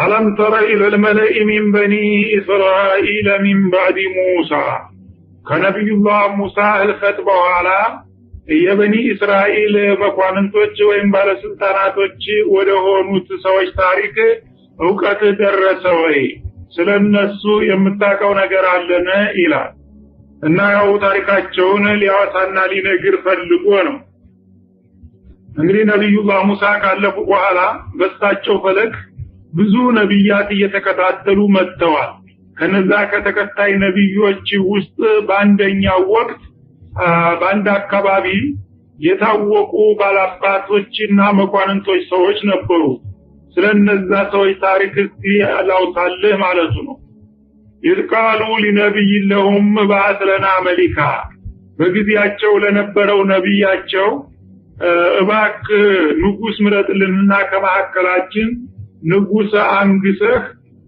ألم تر إلى الملأ من بني إسرائيل من بعد موسى كنبي الله موسى الخطبة على የበኒ እስራኤል መኳንንቶች ወይም ባለስልጣናቶች ወደ ሆኑት ሰዎች ታሪክ ዕውቀት ደረሰ ወይ ስለነሱ የምታውቀው ነገር አለነ ይላል እና ያው ታሪካቸውን ሊያወሳና ሊነግር ፈልጎ ነው። እንግዲህ ነብዩላህ ሙሳ ካለፉ በኋላ በስታቸው ፈለግ ብዙ ነብያት እየተከታተሉ መጥተዋል። ከነዛ ከተከታይ ነብዮች ውስጥ በአንደኛው ወቅት በአንድ አካባቢ የታወቁ ባላባቶችና መኳንንቶች ሰዎች ነበሩ። ስለነዛ ሰዎች ታሪክ እስቲ አላውሳልህ ማለቱ ነው። ይልቃሉ ለነብይ ለሁም ባአትለና መሊካ በጊዜያቸው ለነበረው ነብያቸው እባክ ንጉስ ምረጥልንና ከማከላችን ንጉስ አንግሰህ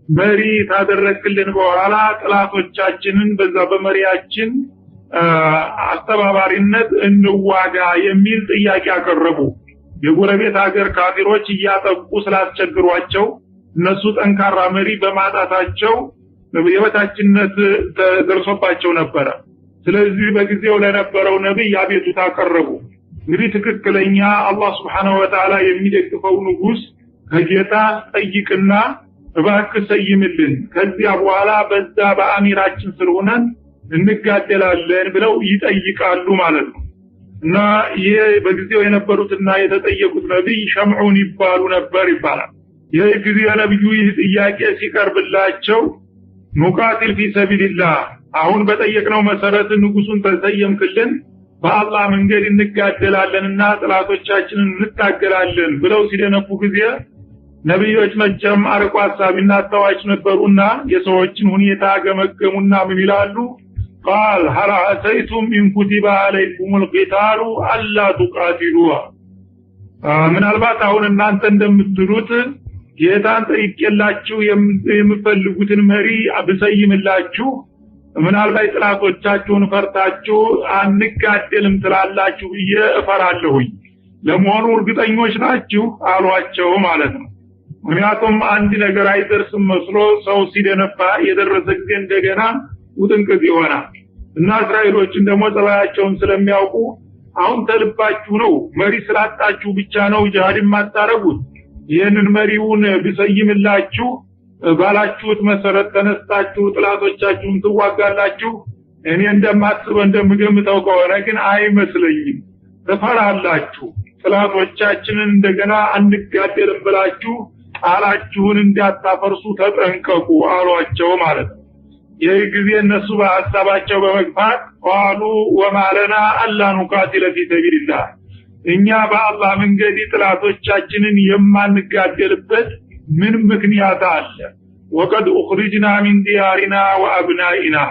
መሪ ታደረክልን በኋላ ጥላቶቻችንን በዛ በመሪያችን አስተባባሪነት እንዋጋ የሚል ጥያቄ አቀረቡ። የጎረቤት ሀገር ካፊሮች እያጠቁ ስላስቸግሯቸው እነሱ ጠንካራ መሪ በማጣታቸው የበታችነት ተደርሶባቸው ነበር። ስለዚህ በጊዜው ለነበረው ነብይ አቤቱታ አቀረቡ። እንግዲህ ትክክለኛ አላህ Subhanahu Wa Ta'ala የሚደግፈው ንጉስ ከጌታ ጠይቅና እባክህ ሰይምልን ከዚያ በኋላ በዛ በአሚራችን ስለሆነን እንጋደላለን ብለው ይጠይቃሉ ማለት ነው። እና ይሄ በጊዜው የነበሩትና የተጠየቁት ነብይ ሸምዑን ይባሉ ነበር ይባላል። ይሄ ጊዜ ነብዩ ይህ ጥያቄ ሲቀርብላቸው ሙቃቲል ፊ ሰቢልላህ አሁን በጠየቅነው መሰረት ንጉሱን ተሰየምክልን በአላህ መንገድ እንጋደላለንና ጥላቶቻችንን እንታገላለን ብለው ሲደነፉ ጊዜ ነብዮች መቼም አርቆ አሳቢና ተዋች ነበሩና የሰዎችን ሁኔታ ገመገሙና ምን ይላሉ? قال هل عسيتم إن كتب عليكم القتال ألا تقاتلوا ምናልባት አሁን እናንተ እንደምትሉት ጌታን ጠይቄላችሁ የምትፈልጉትን መሪ አብሰይምላችሁ ምናልባት ጥላቶቻችሁን ፈርታችሁ አንጋደልም ትላላችሁ ብዬ እፈራለሁኝ። ለመሆኑ እርግጠኞች ናችሁ አሏቸው ማለት ነው። ምክንያቱም አንድ ነገር አይደርስም መስሎ ሰው ሲደነፋ የደረሰ ጊዜ እንደገና ውጥንቅጥ ይሆናል እና እስራኤሎችን ደግሞ ጸባያቸውን ስለሚያውቁ አሁን ተልባችሁ ነው መሪ ስላጣችሁ ብቻ ነው ጂሃድ ማታረጉት ይሄንን መሪውን ቢሰይምላችሁ ባላችሁት መሰረት ተነስታችሁ ጥላቶቻችሁን ትዋጋላችሁ እኔ እንደማስበው እንደምገምተው ከሆነ ግን አይመስለኝም ተፈራላችሁ ጥላቶቻችንን እንደገና አንጋደልም ብላችሁ ቃላችሁን እንዳታፈርሱ ተጠንቀቁ አሏቸው ማለት ነው። የጊዜ እነሱ በሐሳባቸው በመግፋት ቃሉ ወማለና አላ ኑቃቲለ ፊ ሰቢልላህ እኛ በአላህ መንገድ ጥላቶቻችንን የማንጋደልበት ምን ምክንያት አለ? ወቀድ اخرجنا من ديارنا وابنائنا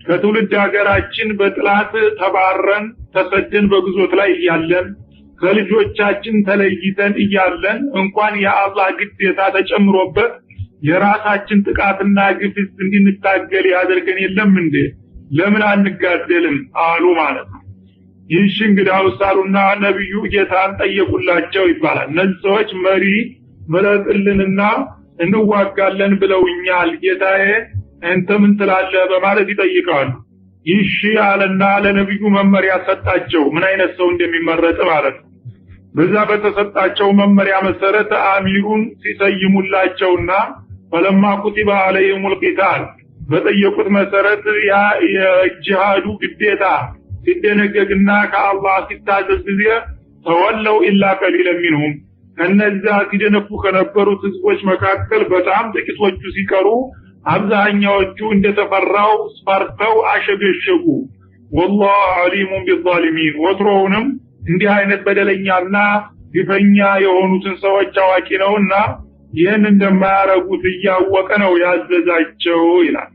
ከትውልድ ሀገራችን በጥላት ተባረን ተሰደን በግዞት ላይ ያለን ከልጆቻችን ተለይተን እያለን እንኳን የአላህ ግዴታ ተጨምሮበት የራሳችን ጥቃትና ግፍት እንድንታገል ያደርገን የለም እንዴ ለምን አንጋደልም አሉ ማለት ነው። ይህሽ እንግዳው ሳሉና ነብዩ ጌታን ጠየቁላቸው ይባላል። እነዚህ ሰዎች መሪ መረጥልንና እንዋጋለን ብለውኛል ጌታዬ አንተ ምን ትላለህ በማለት ይጠይቃሉ። ይህሽ ያለና ለነብዩ መመሪያ ሰጣቸው ምን አይነት ሰው እንደሚመረጥ ማለት ነው። በዛ በተሰጣቸው መመሪያ መሰረት አሚሩን ሲሰይሙላቸውና ፈለማ ኩቲባ አለይሂሙል ቂታል በጠየቁት መሰረት ያ የጂሃዱ ግዴታ ሲደነገግና ከአላህ ሲታዘዝ ጊዜ ተወለው ኢላ ቀሊለ ሚንሁም ከነዛ ሲደነፉ ከነበሩት ህዝቦች መካከል በጣም ጥቂቶቹ ሲቀሩ አብዛኛዎቹ እንደተፈራው ስፈርተው አሸገሸጉ። ወላሁ አሊሙን ቢዛሊሚን ወትሮውንም እንዲህ አይነት በደለኛና ግፈኛ የሆኑትን ሰዎች አዋቂ ነውና ይህን እንደማያረጉት እያወቀ ነው ያዘዛቸው ይላል።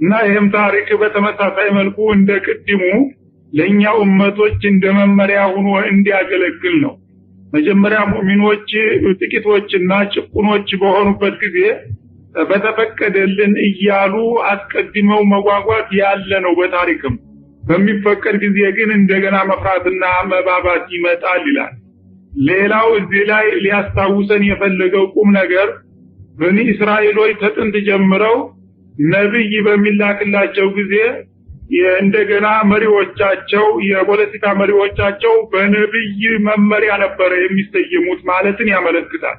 እና ይህም ታሪክ በተመሳሳይ መልኩ እንደቀድሙ ለኛ ኡመቶች እንደመመሪያ ሆኖ እንዲያገለግል ነው። መጀመሪያ ሙእሚኖች ጥቂቶችና ጭቁኖች በሆኑበት ጊዜ በተፈቀደልን እያሉ አስቀድመው መጓጓት ያለ ነው በታሪክም። በሚፈቀድ ጊዜ ግን እንደገና መፍራትና መባባት ይመጣል ይላል። ሌላው እዚህ ላይ ሊያስታውሰን የፈለገው ቁም ነገር በኒ እስራኤሎች ተጥንት ጀምረው ነብይ በሚላክላቸው ጊዜ እንደገና መሪዎቻቸው የፖለቲካ መሪዎቻቸው በነብይ መመሪያ ነበር የሚሰየሙት ማለትን ያመለክታል።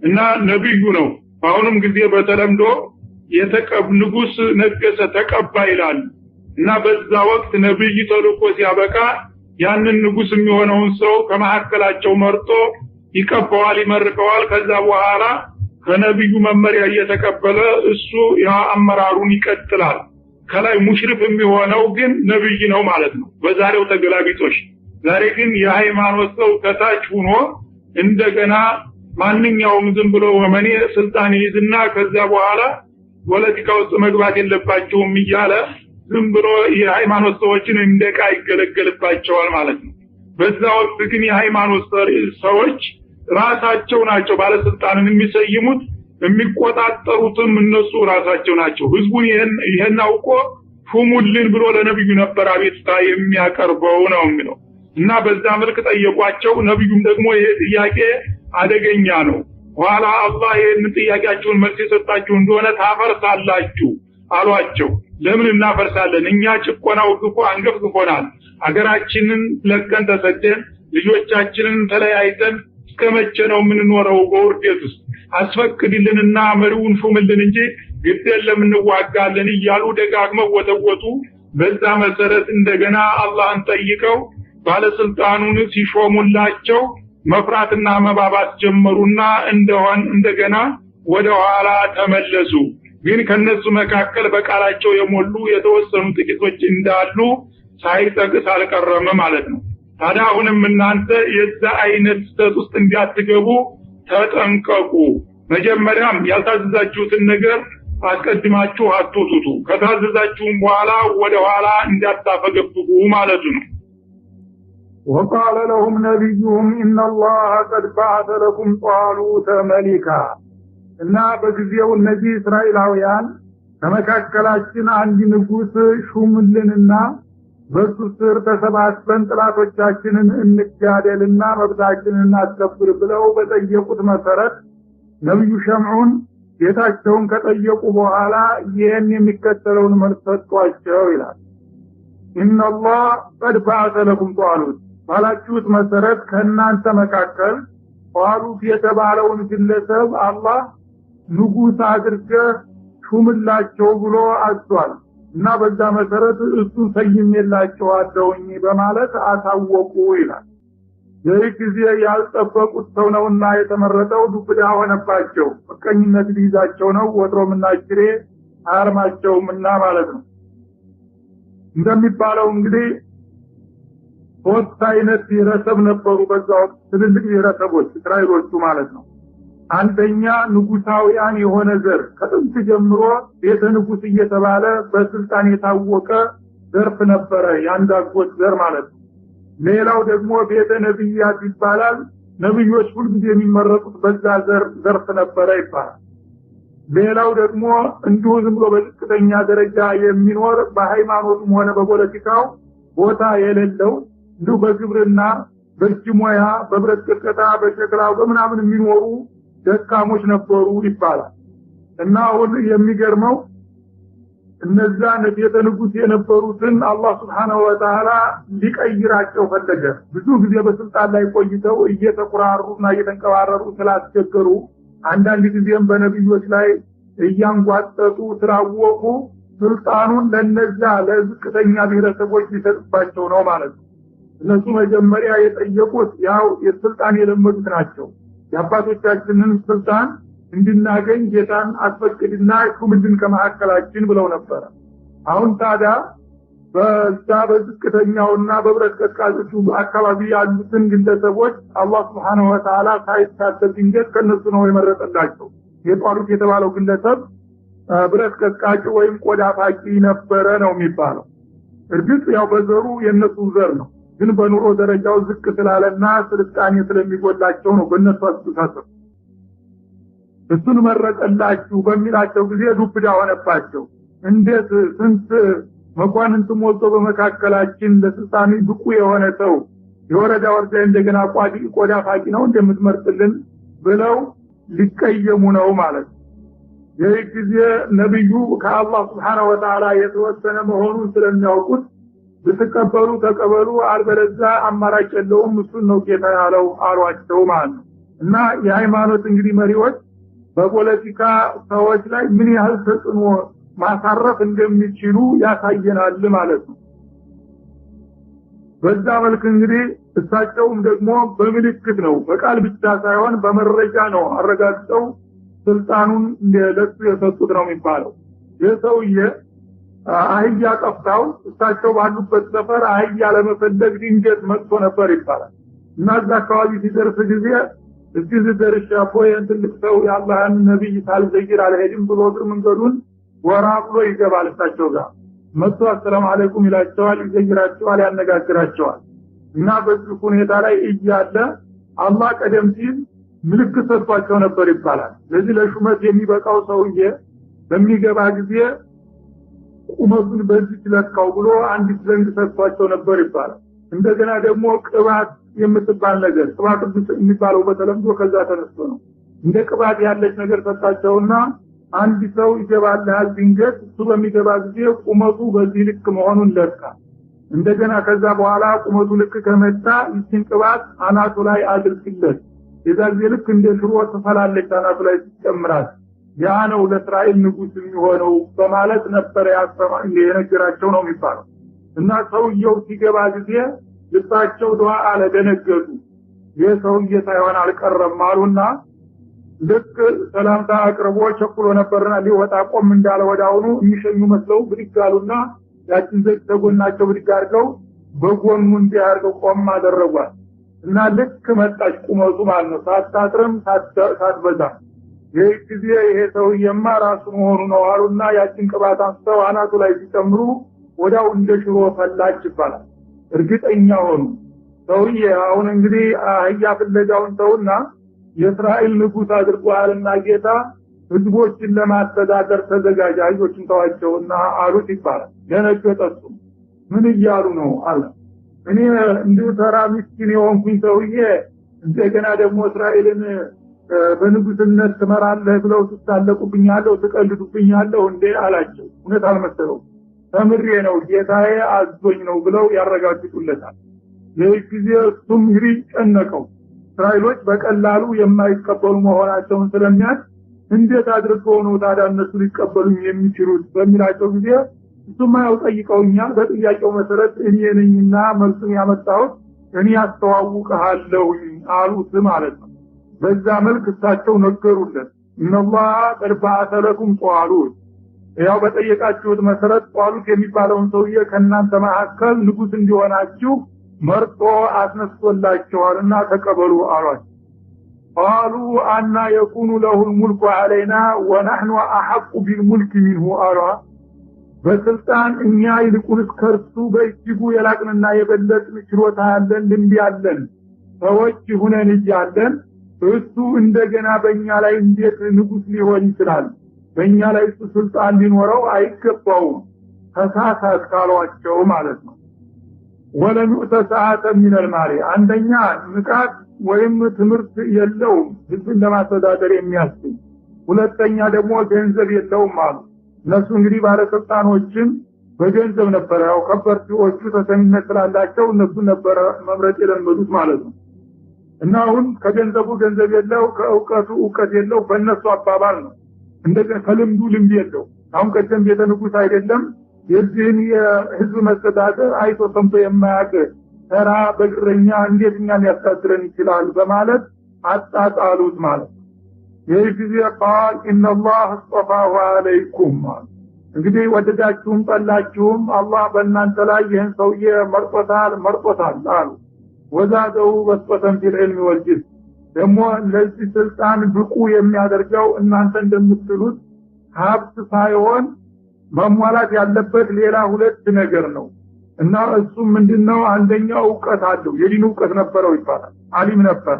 እና ነብዩ ነው አሁንም ጊዜ በተለምዶ ንጉስ ነገሰ ተቀባ ይላል። እና በዛ ወቅት ነብይ ተልኮ ሲያበቃ ያንን ንጉስ የሚሆነውን ሰው ከመሐከላቸው መርጦ ይቀበዋል፣ ይመርቀዋል። ከዛ በኋላ ከነብዩ መመሪያ እየተቀበለ እሱ ያ አመራሩን ይቀጥላል። ከላይ ሙሽሪፍ የሚሆነው ግን ነብይ ነው ማለት ነው በዛሬው ተገላቢጦሽ። ዛሬ ግን የሃይማኖት ሰው ከታች ሆኖ እንደገና ማንኛውም ዝም ብሎ ወመኔ ስልጣን ይዝና ከዛ በኋላ ፖለቲካ ውስጥ መግባት የለባቸውም እያለ ዝም ብሎ የሃይማኖት ሰዎችን እንደቃ ይገለገልባቸዋል ማለት ነው። በዛ ወቅት ግን የሃይማኖት ሰዎች ራሳቸው ናቸው ባለስልጣንን የሚሰይሙት፣ የሚቆጣጠሩትም እነሱ ራሳቸው ናቸው። ህዝቡን ይሄን አውቆ ሹሙልን ብሎ ለነብዩ ነበር አቤቱታ የሚያቀርበው ነው የሚለው። እና በዛ መልክ ጠየቋቸው። ነብዩም ደግሞ ይሄ ጥያቄ አደገኛ ነው፣ ኋላ አላህ ይሄን ጥያቄያችሁን መልስ የሰጣችሁ እንደሆነ ታፈርሳላችሁ አሏቸው። ለምን እናፈርሳለን? እኛ ጭቆናው ግፎ አንገፍግፎናል። አገራችንን ለቀን ተሰደን ልጆቻችንን ተለያይተን እስከመቼ ነው የምንኖረው በውርደት ውስጥ? አስፈቅድልንና መሪውን ሹምልን እንጂ ግዴለም እንዋጋለን እያሉ ደጋግመው ወተወቱ። በዛ መሰረት እንደገና አላህን ጠይቀው ባለስልጣኑን ሲሾሙላቸው መፍራትና መባባት ጀመሩና እንደገና ወደ ኋላ ተመለሱ። ግን ከነሱ መካከል በቃላቸው የሞሉ የተወሰኑ ጥቂቶች እንዳሉ ሳይጠቅስ አልቀረም ማለት ነው። ታዲያ አሁንም እናንተ የዛ አይነት ስህተት ውስጥ እንዲያትገቡ ተጠንቀቁ። መጀመሪያም ያልታዘዛችሁትን ነገር አስቀድማችሁ አትውጡቱ፣ ከታዘዛችሁም በኋላ ወደ ኋላ እንዲያታፈገፍጉ ማለት ነው። وقال لهم نبيهم إن الله قد بعث لكم طالوت ملكا እና በጊዜው እነዚህ እስራኤላውያን ከመካከላችን አንድ ንጉስ ሹምልንና በሱ ስር ተሰባስበን ጥላቶቻችንን እንጋደልና መብታችንን እናስከብር ብለው በጠየቁት መሰረት ነብዩ ሸምዑን ጌታቸውን ከጠየቁ በኋላ ይህን የሚከተለውን መልስ ሰጧቸው ይላል። ኢነላህ ቀድ በዐሰ ለኩም ጧሉት ባላችሁት መሰረት ከእናንተ መካከል ጧሉት የተባለውን ግለሰብ አላህ ንጉስ አድርገህ ሹምላቸው ብሎ አዟል እና በዛ መሰረት እሱን ሰይሜላቸዋለሁኝ በማለት አሳወቁ ይላል። ይህ ጊዜ ያልጠበቁት ሰው ነውና የተመረጠው ዱብዳ ሆነባቸው። መቀኝነት ሊይዛቸው ነው፣ ወትሮምና ጅሬ አያርማቸውምና ማለት ነው። እንደሚባለው እንግዲህ ሶስት አይነት ብሔረሰብ ነበሩ በዛ ወቅት፣ ትልልቅ ብሔረሰቦች እስራኤሎቹ ማለት ነው። አንደኛ ንጉሳውያን የሆነ ዘር ከጥንት ጀምሮ ቤተ ንጉስ እየተባለ በስልጣን የታወቀ ዘርፍ ነበረ፣ የአንድ አጎት ዘር ማለት ነው። ሌላው ደግሞ ቤተ ነብያት ይባላል። ነብዮች ሁልጊዜ የሚመረጡት በዛ ዘርፍ ነበረ ይባላል። ሌላው ደግሞ እንዲሁ ዝም ብሎ በዝቅተኛ ደረጃ የሚኖር በሃይማኖቱም ሆነ በፖለቲካው ቦታ የሌለው እንዲሁ በግብርና በእጅ ሙያ በብረት ቅርቀጣ በሸክላው በምናምን የሚኖሩ ደካሞች ነበሩ ይባላል። እና አሁን የሚገርመው እነዛ ቤተ ንጉስ የነበሩትን አላህ Subhanahu Wa Ta'ala ሊቀይራቸው ፈለገ። ብዙ ጊዜ በስልጣን ላይ ቆይተው እየተቆራሩና እየተንቀባረሩ ስላስቸገሩ አንዳንድ ጊዜም በነብዮች ላይ እያንጓጠጡ ስላወቁ ስልጣኑን ለነዛ ለዝቅተኛ ብሔረሰቦች ሊሰጥባቸው ነው ማለት ነው። እነሱ መጀመሪያ የጠየቁት ያው የስልጣን የለመዱት ናቸው። የአባቶቻችንን ስልጣን እንድናገኝ ጌታን አስፈቅድና ሹምልን ከመሐከላችን ብለው ነበር። አሁን ታዲያ በዛ በዝቅተኛውና በብረት ቀጥቃጮቹ አካባቢ ያሉትን ግለሰቦች አላህ Subhanahu Wa Ta'ala ሳይታሰብ ድንገት ከነሱ ነው የመረጠላቸው። የጧሉት የተባለው ግለሰብ ብረት ቀጥቃጭ ወይም ቆዳ ፋቂ ነበረ ነው የሚባለው። እርግጥ ያው በዘሩ የነሱ ዘር ነው፣ ግን በኑሮ ደረጃው ዝቅ ስላለና ስልጣኔ ስለሚጎላቸው ነው በእነሱ አስተሳሰብ እሱን መረጠላችሁ በሚላቸው ጊዜ ዱብዳ ሆነባቸው። እንዴት ስንት መኳንንት ሞልቶ በመካከላችን ለስልጣን ብቁ የሆነ ሰው የወረዳ ወርዳ እንደገና ቆዳ ፋቂ ነው እንደምትመርጥልን ብለው ሊቀየሙ ነው ማለት። ይህ ጊዜ ነብዩ ከአላህ Subhanahu Wa Ta'ala የተወሰነ መሆኑን ስለሚያውቁት ብትቀበሉ ተቀበሉ አልበለዛ አማራጭ የለውም እሱን ነው ጌታ ያለው አሏቸው ማለት ነው። እና የሃይማኖት እንግዲህ መሪዎች በፖለቲካ ሰዎች ላይ ምን ያህል ተጽዕኖ ማሳረፍ እንደሚችሉ ያሳየናል ማለት ነው። በዛ መልክ እንግዲህ እሳቸውም ደግሞ በምልክት ነው በቃል ብቻ ሳይሆን በመረጃ ነው አረጋግጠው ስልጣኑን ለሱ የሰጡት ነው የሚባለው። የሰውዬ አህያ ጠፍታው እሳቸው ባሉበት ሰፈር አህያ ለመፈለግ ድንገት መጥቶ ነበር ይባላል። እና እዛ አካባቢ ሲደርስ ጊዜ እዚህ ደርሻ ፖይን ትልቅ ሰው የአላህን ነብይ ሳልዘይር አልሄድም ብሎ እግር መንገዱን ወራ ብሎ ይገባል እሳቸው ጋር መጥቶ አሰላሙ አለይኩም ይላቸዋል፣ ይዘይራቸዋል፣ ያነጋግራቸዋል። እና በዚህ ሁኔታ ላይ እያለ አላህ ቀደም ሲል ምልክት ሰጥቷቸው ነበር ይባላል። ለዚህ ለሹመት የሚበቃው ሰውዬ በሚገባ ጊዜ ቁመቱን በዚህ ለካው ብሎ አንድ ዘንግ ሰጥቷቸው ነበር ይባላል። እንደገና ደግሞ ቅባት የምትባል ነገር ቅባት የሚባለው በተለምዶ ከዛ ተነስቶ ነው። እንደ ቅባት ያለች ነገር ሰጣቸውና አንድ ሰው ይገባልሃል ድንገት እሱ በሚገባ ጊዜ ቁመቱ በዚህ ልክ መሆኑን ለካ። እንደገና ከዛ በኋላ ቁመቱ ልክ ከመጣ ይህን ቅባት አናቱ ላይ አድርግለት። የዛ ጊዜ ልክ እንደ ሽሮ ተፈላለች አናቱ ላይ ሲጨምራት ያ ነው ለእስራኤል ንጉስ የሚሆነው በማለት ነበር የነገራቸው ነው የሚባለው። እና ሰውየው ሲገባ ጊዜ ልባቸው ዱዓ አለደነገጡ። የሰውዬ ሳይሆን አልቀረም አሉና ልክ ሰላምታ አቅርቦ ቸኩሎ ነበርና ሊወጣ ቆም እንዳለ ወዳውኑ የሚሸኙ መስለው ብድግ አሉና ያችን ዘግ ተጎናቸው ብድግ አድርገው በጎኑ እንዲያርገው ቆም አደረጓት። እና ልክ መጣች ቁመቱ ማለት ነው ሳታጥርም ሳትበዛ። ይህ ጊዜ ይሄ ሰውዬማ ራሱ መሆኑ ነው አሉና ያችን ቅባት አንስተው አናቱ ላይ ሲጨምሩ ወዳው እንደ ሽሮ ፈላች ይባላል። እርግጠኛ ሆኑ። ሰውዬ አሁን እንግዲህ አህያ ፍለጋውን ተውና የእስራኤል ንጉስ አድርጓልና ጌታ ህዝቦችን ለማስተዳደር ተዘጋጅ አህዮችን ተዋቸውና አሉት ይባላል። ደነገጠሱ። ምን እያሉ ነው አለ። እኔ እንዲሁ ተራ ምስኪን የሆንኩኝ ሰውዬ እንደገና ደግሞ እስራኤልን በንጉስነት ትመራለህ ብለው ተሳለቁብኛለሁ ተቀልዱብኛለሁ እንዴ አላቸው። እውነት አልመሰለው። ተምሬ ነው ጌታዬ አዞኝ ነው ብለው ያረጋግጡለታል። ይህ ጊዜ እሱም እንግዲህ ጨነቀው። እስራኤሎች በቀላሉ የማይቀበሉ መሆናቸውን ስለሚያውቅ እንዴት አድርገው ነው ታዲያ እነሱ ሊቀበሉኝ የሚችሉት በሚላቸው ጊዜ እሱማ ያው ጠይቀውኛል፣ በጥያቄው መሰረት እኔ ነኝና መልሱን ያመጣሁት እኔ አስተዋውቀሃለሁ አሉት ማለት ነው። በዛ መልክ እሳቸው ነገሩለት። እነላህ ቀድ በዐሰ ለኩም ጧሉት፣ ያው በጠየቃችሁት መሰረት ጧሉት የሚባለውን ሰውዬ ከእናንተ መካከል ንጉስ እንዲሆናችሁ መርጦ አስነስቶላችኋልና ተቀበሉ አሏቸው። قالوا أن يكون له الملك علينا ونحن أحق بالملك منه أرى በስልጣን እኛ ይልቁንስ ከርሱ በእጅጉ የላቅንና የበለጥን ችሎታ ያለን ልምድ ያለን ሰዎች ሆነን እያለን እሱ እንደገና በእኛ ላይ እንዴት ንጉስ ሊሆን ይችላል? በእኛ ላይ እሱ ስልጣን ሊኖረው አይገባውም። ተሳሳት ካሏቸው ማለት ነው። ወለም ተሳአተ ምን المال አንደኛ ንቃት ወይም ትምህርት የለውም ህዝብን ለማስተዳደር የሚያስችል፣ ሁለተኛ ደግሞ ገንዘብ የለውም ማለት እነሱ እንግዲህ ባለስልጣኖችን በገንዘብ ነበር ያው ከበርቲዎቹ ተሰሚነት ስላላቸው እነሱ ነበር መምረጥ የለመዱት ማለት ነው። እና አሁን ከገንዘቡ ገንዘብ የለው ከእውቀቱ እውቀት የለው በእነሱ አባባል ነው። እንደገና ከልምዱ ልምድ የለው። አሁን ቀደም ቤተ ንጉስ አይደለም የዚህን የህዝብ መስተዳደር አይቶ ሰምቶ የማያውቅ ተራ በግረኛ እንዴትኛ ሊያስተዳድረን ይችላል በማለት አጣጣሉት ማለት ነው። ይህ ጊዜ ቃል ኢነላህ አስጠፋሁ አለይኩም፣ እንግዲህ ወደዳችሁም ጠላችሁም አላህ በእናንተ ላይ ይህን ሰውዬ መርጦታል አሉ። ወዛደው በስጠተን ፊል ዒልም ወልጅስም፣ ደግሞ ለዚህ ስልጣን ብቁ የሚያደርገው እናንተ እንደምትሉት ሀብት ሳይሆን መሟላት ያለበት ሌላ ሁለት ነገር ነው። እና እሱም ምንድነው? አንደኛው ዕውቀት አለው፣ የዲን ዕውቀት ነበረው ይባላል፣ ዓሊም ነበረ።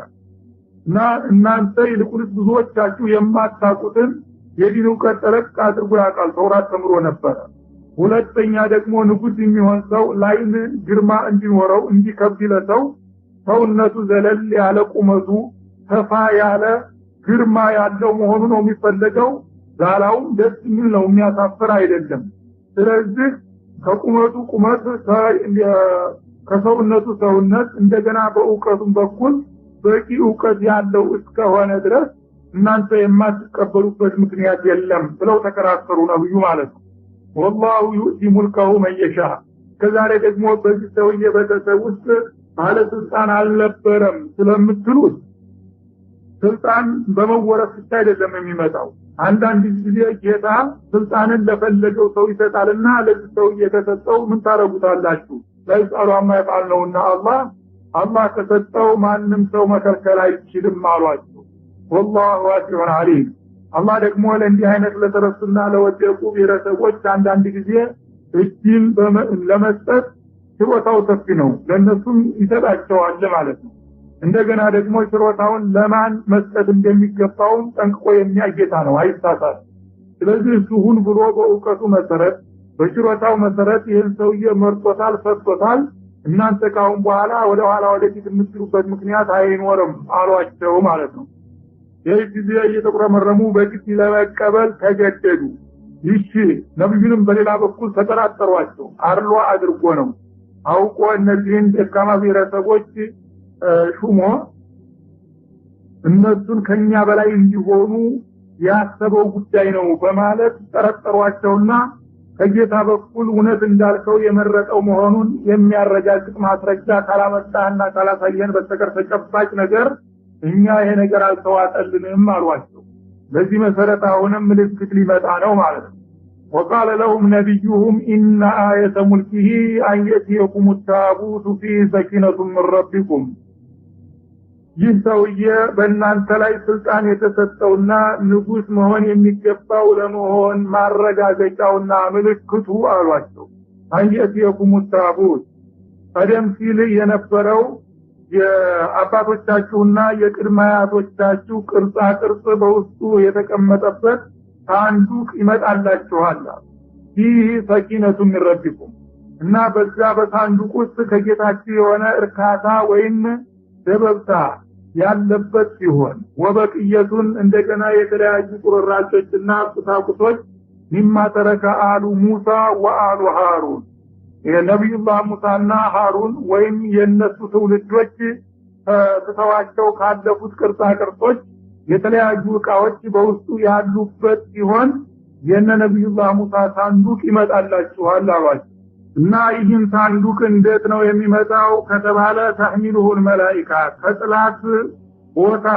እና እናንተ ይልቁንስ ብዙዎቻችሁ የማታውቁትን የዲን ዕውቀት ጠለቅ አድርጎ ያውቃል፣ ተውራት ተምሮ ነበረ። ሁለተኛ ደግሞ ንጉስ የሚሆን ሰው ላይን ግርማ እንዲኖረው እንዲከብለተው ሰውነቱ ዘለል ያለ ቁመቱ ሰፋ ያለ ግርማ ያለው መሆኑ ነው የሚፈልገው። ዛላውም ደስ የሚል ነው የሚያሳፍር አይደለም ስለዚህ ከቁመቱ ቁመት ከሰውነቱ ሰውነት እንደገና በእውቀቱም በኩል በቂ እውቀት ያለው እስከሆነ ድረስ እናንተ የማትቀበሉበት ምክንያት የለም ብለው ተከራከሩ ነብዩ ማለት ነው والله يؤتي ملكه من يشاء ከዛሬ ደግሞ በዚህ ሰውዬ ቤተሰብ ውስጥ ባለስልጣን አልነበረም ስለምትሉት ስልጣን በመወረስ ብቻ አይደለም የሚመጣው አንዳንድ ጊዜ ጌታ ስልጣንን ለፈለገው ሰው ይሰጣልና ለዚህ ሰው የተሰጠው ምን ታረጉታላችሁ ለይሳሉ አማ ይፋልነውና አላህ ከሰጠው ማንም ሰው መከልከል አይችልም አሏቸው والله واسع عليم አላህ ደግሞ ለእንዲህ አይነት ለተረሱና ለወደቁ ብሔረሰቦች አንዳንድ ጊዜ እጅን ለመስጠት ችሮታው ሰፊ ነው ለነሱም ይሰጣቸዋል ማለት ነው እንደገና ደግሞ ችሮታውን ለማን መስጠት እንደሚገባው ጠንቅቆ የሚያጌታ ነው አይሳሳት ስለዚህ ሁን ብሎ በእውቀቱ መሰረት በችሮታው መሰረት ይህን ሰውዬ መርጦታል ፈጥቶታል እናንተ ካሁን በኋላ ወደ ኋላ ወደፊት የምትሉበት ምክንያት አይኖርም አሏቸው ማለት ነው ይህ ጊዜ እየተቆረመረሙ በግድ ለመቀበል ተገደዱ ይቺ ነብዩንም በሌላ በኩል ተጠራጠሯቸው አርሎ አድርጎ ነው አውቆ እነዚህን ደካማ ብሔረሰቦች ሹሞ እነሱን ከኛ በላይ እንዲሆኑ ያሰበው ጉዳይ ነው በማለት ተጠራጠሯቸውና ከጌታ በኩል እውነት እንዳልከው የመረጠው መሆኑን የሚያረጋግጥ ማስረጃ ካላመጣና ካላሳየን በስተቀር ተጨባጭ ነገር እኛ ይሄ ነገር አልተዋጠልንም አሏቸው በዚህ መሰረት አሁንም ምልክት ሊመጣ ነው ማለት ነው وقال لهم نبيهم إن آية ملكه أن يأتيكم التابوت فيه سكينة من ربكم ይህ ሰውዬ በእናንተ ላይ ስልጣን የተሰጠውና ንጉስ መሆን የሚገባው ለመሆን ማረጋገጫውና ምልክቱ አሏቸው አንየቲየኩም ታቡት ቀደም ሲል የነበረው የአባቶቻችሁና የቅድማያቶቻችሁ ቅርጻ ቅርጽ በውስጡ የተቀመጠበት ሳንዱቅ ይመጣላችኋል ይህ ሰኪነቱ ምረብኩም እና በዛ በሳንዱቅ ውስጥ ከጌታችሁ የሆነ እርካታ ወይም ደበብታ ያለበት ሲሆን ወበቅየቱን እንደገና የተለያዩ ቁርራጮችና ቁሳቁሶች ሚማ ተረከ አሉ ሙሳ ወአሉ ሃሩን የነብዩላህ ሙሳና ሃሩን ወይም የነሱ ትውልዶች ተተዋቸው ካለፉት ቅርጻ ቅርጾች የተለያዩ ዕቃዎች በውስጡ ያሉበት ሲሆን የነብዩላህ ሙሳ ሳንዱቅ ይመጣላችኋል አሏቸው እና ይህን ሳንዱቅ እንዴት ነው የሚመጣው ከተባለ ተህሚሉሁል መላኢካ ከጥላት ቦታ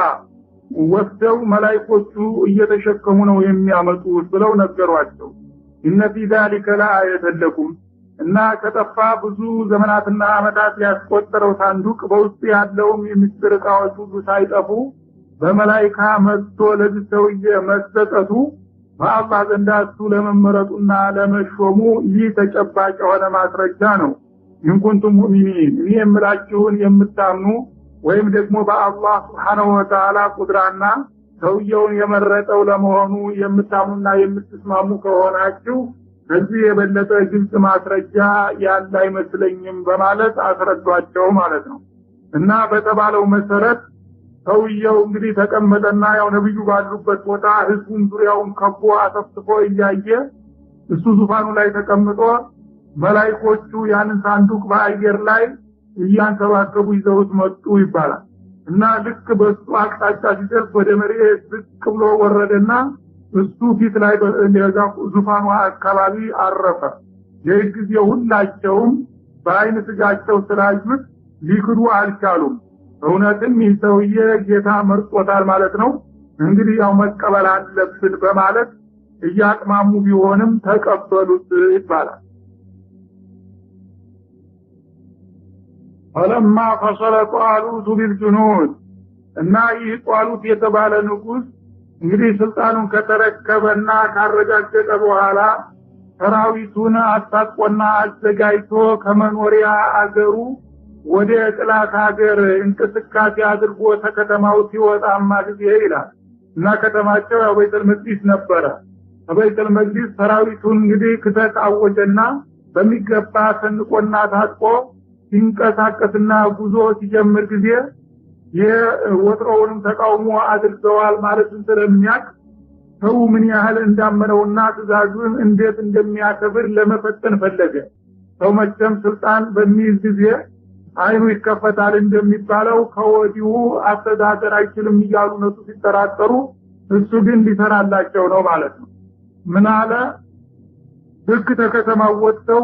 ወስደው መላእክቶቹ እየተሸከሙ ነው የሚያመጡት ብለው ነገሯቸው ኢነ ፊ ዛሊከ ለአየተ ለኩም እና ከጠፋ ብዙ ዘመናትና አመታት ያስቆጠረው ሳንዱቅ በውስጡ ያለውም የምስጢር ዕቃዎች ሁሉ ሳይጠፉ በመላእክታ መጥቶ ለዚህ ሰውዬ መሰጠቱ በአላህ ዘንድ እሱ ለመመረጡና ለመሾሙ ይህ ተጨባጭ የሆነ ማስረጃ ነው እንኩንቱም ሙእሚኒን እኔ የምላችሁን የምታምኑ ወይም ደግሞ በአላህ Subhanahu Wa Ta'ala ቁድራና ሰውየውን የመረጠው ለመሆኑ የምታምኑና የምትስማሙ ከሆናችሁ ከዚህ የበለጠ ግልጽ ማስረጃ ያለ አይመስለኝም በማለት አስረዷቸው ማለት ነው እና በተባለው መሰረት ሰውየው እንግዲህ ተቀመጠና ያው ነብዩ ባሉበት ቦታ ህዝቡን ዙሪያውን ከቦ አሰፍስፎ እያየ እሱ ዙፋኑ ላይ ተቀምጦ መላእክቶቹ ያንን ሳንዱቅ በአየር ላይ እያንከባከቡ ይዘውት መጡ ይባላል እና ልክ በሱ አቅጣጫ ሲደርስ ወደ መሬት ዝቅ ብሎ ወረደና እሱ ፊት ላይ በእንደዛ ዙፋኑ አካባቢ አረፈ የጊዜ ሁላቸውም በአይን ስጋቸው ስላዩት ሊክዱ አልቻሉም እውነትም ይህ ሰውዬ ጌታ መርጦታል ማለት ነው እንግዲህ ያው መቀበል አለብን በማለት እያቅማሙ ቢሆንም ተቀበሉት ይባላል አለማ ፈሰለ ጧሉት ቢልጁኑድ እና ይህ ጧሉት የተባለ ንጉስ እንግዲህ ስልጣኑን ከተረከበና ካረጋገጠ በኋላ ሰራዊቱን አጣቆና አዘጋጅቶ ከመኖሪያ አገሩ ወደ ጥላት ሀገር እንቅስቃሴ አድርጎ ተከተማው ሲወጣማ ጊዜ ይላል እና ከተማቸው ያው ቤተል መቅዲስ ነበረ በቤተል መቅዲስ ሰራዊቱን እንግዲህ ከተቃወጀና በሚገባ ሰንቆና ታጥቆ ሲንቀሳቀስና ጉዞ ሲጀምር ጊዜ የወትሮውንም ተቃውሞ አድርገዋል ማለት ስለሚያቅ ሰው ምን ያህል እንዳመነውና ትእዛዙን እንዴት እንደሚያከብር ለመፈተን ፈለገ። ሰው መቼም ስልጣን በሚይዝ ጊዜ አይኑ ይከፈታል እንደሚባለው ከወዲሁ አስተዳደር አይችልም እያሉ እነሱ ሲጠራጠሩ እሱ ግን ሊሰራላቸው ነው ማለት ነው። ምን አለ? ልክ ተከተማው ወጥተው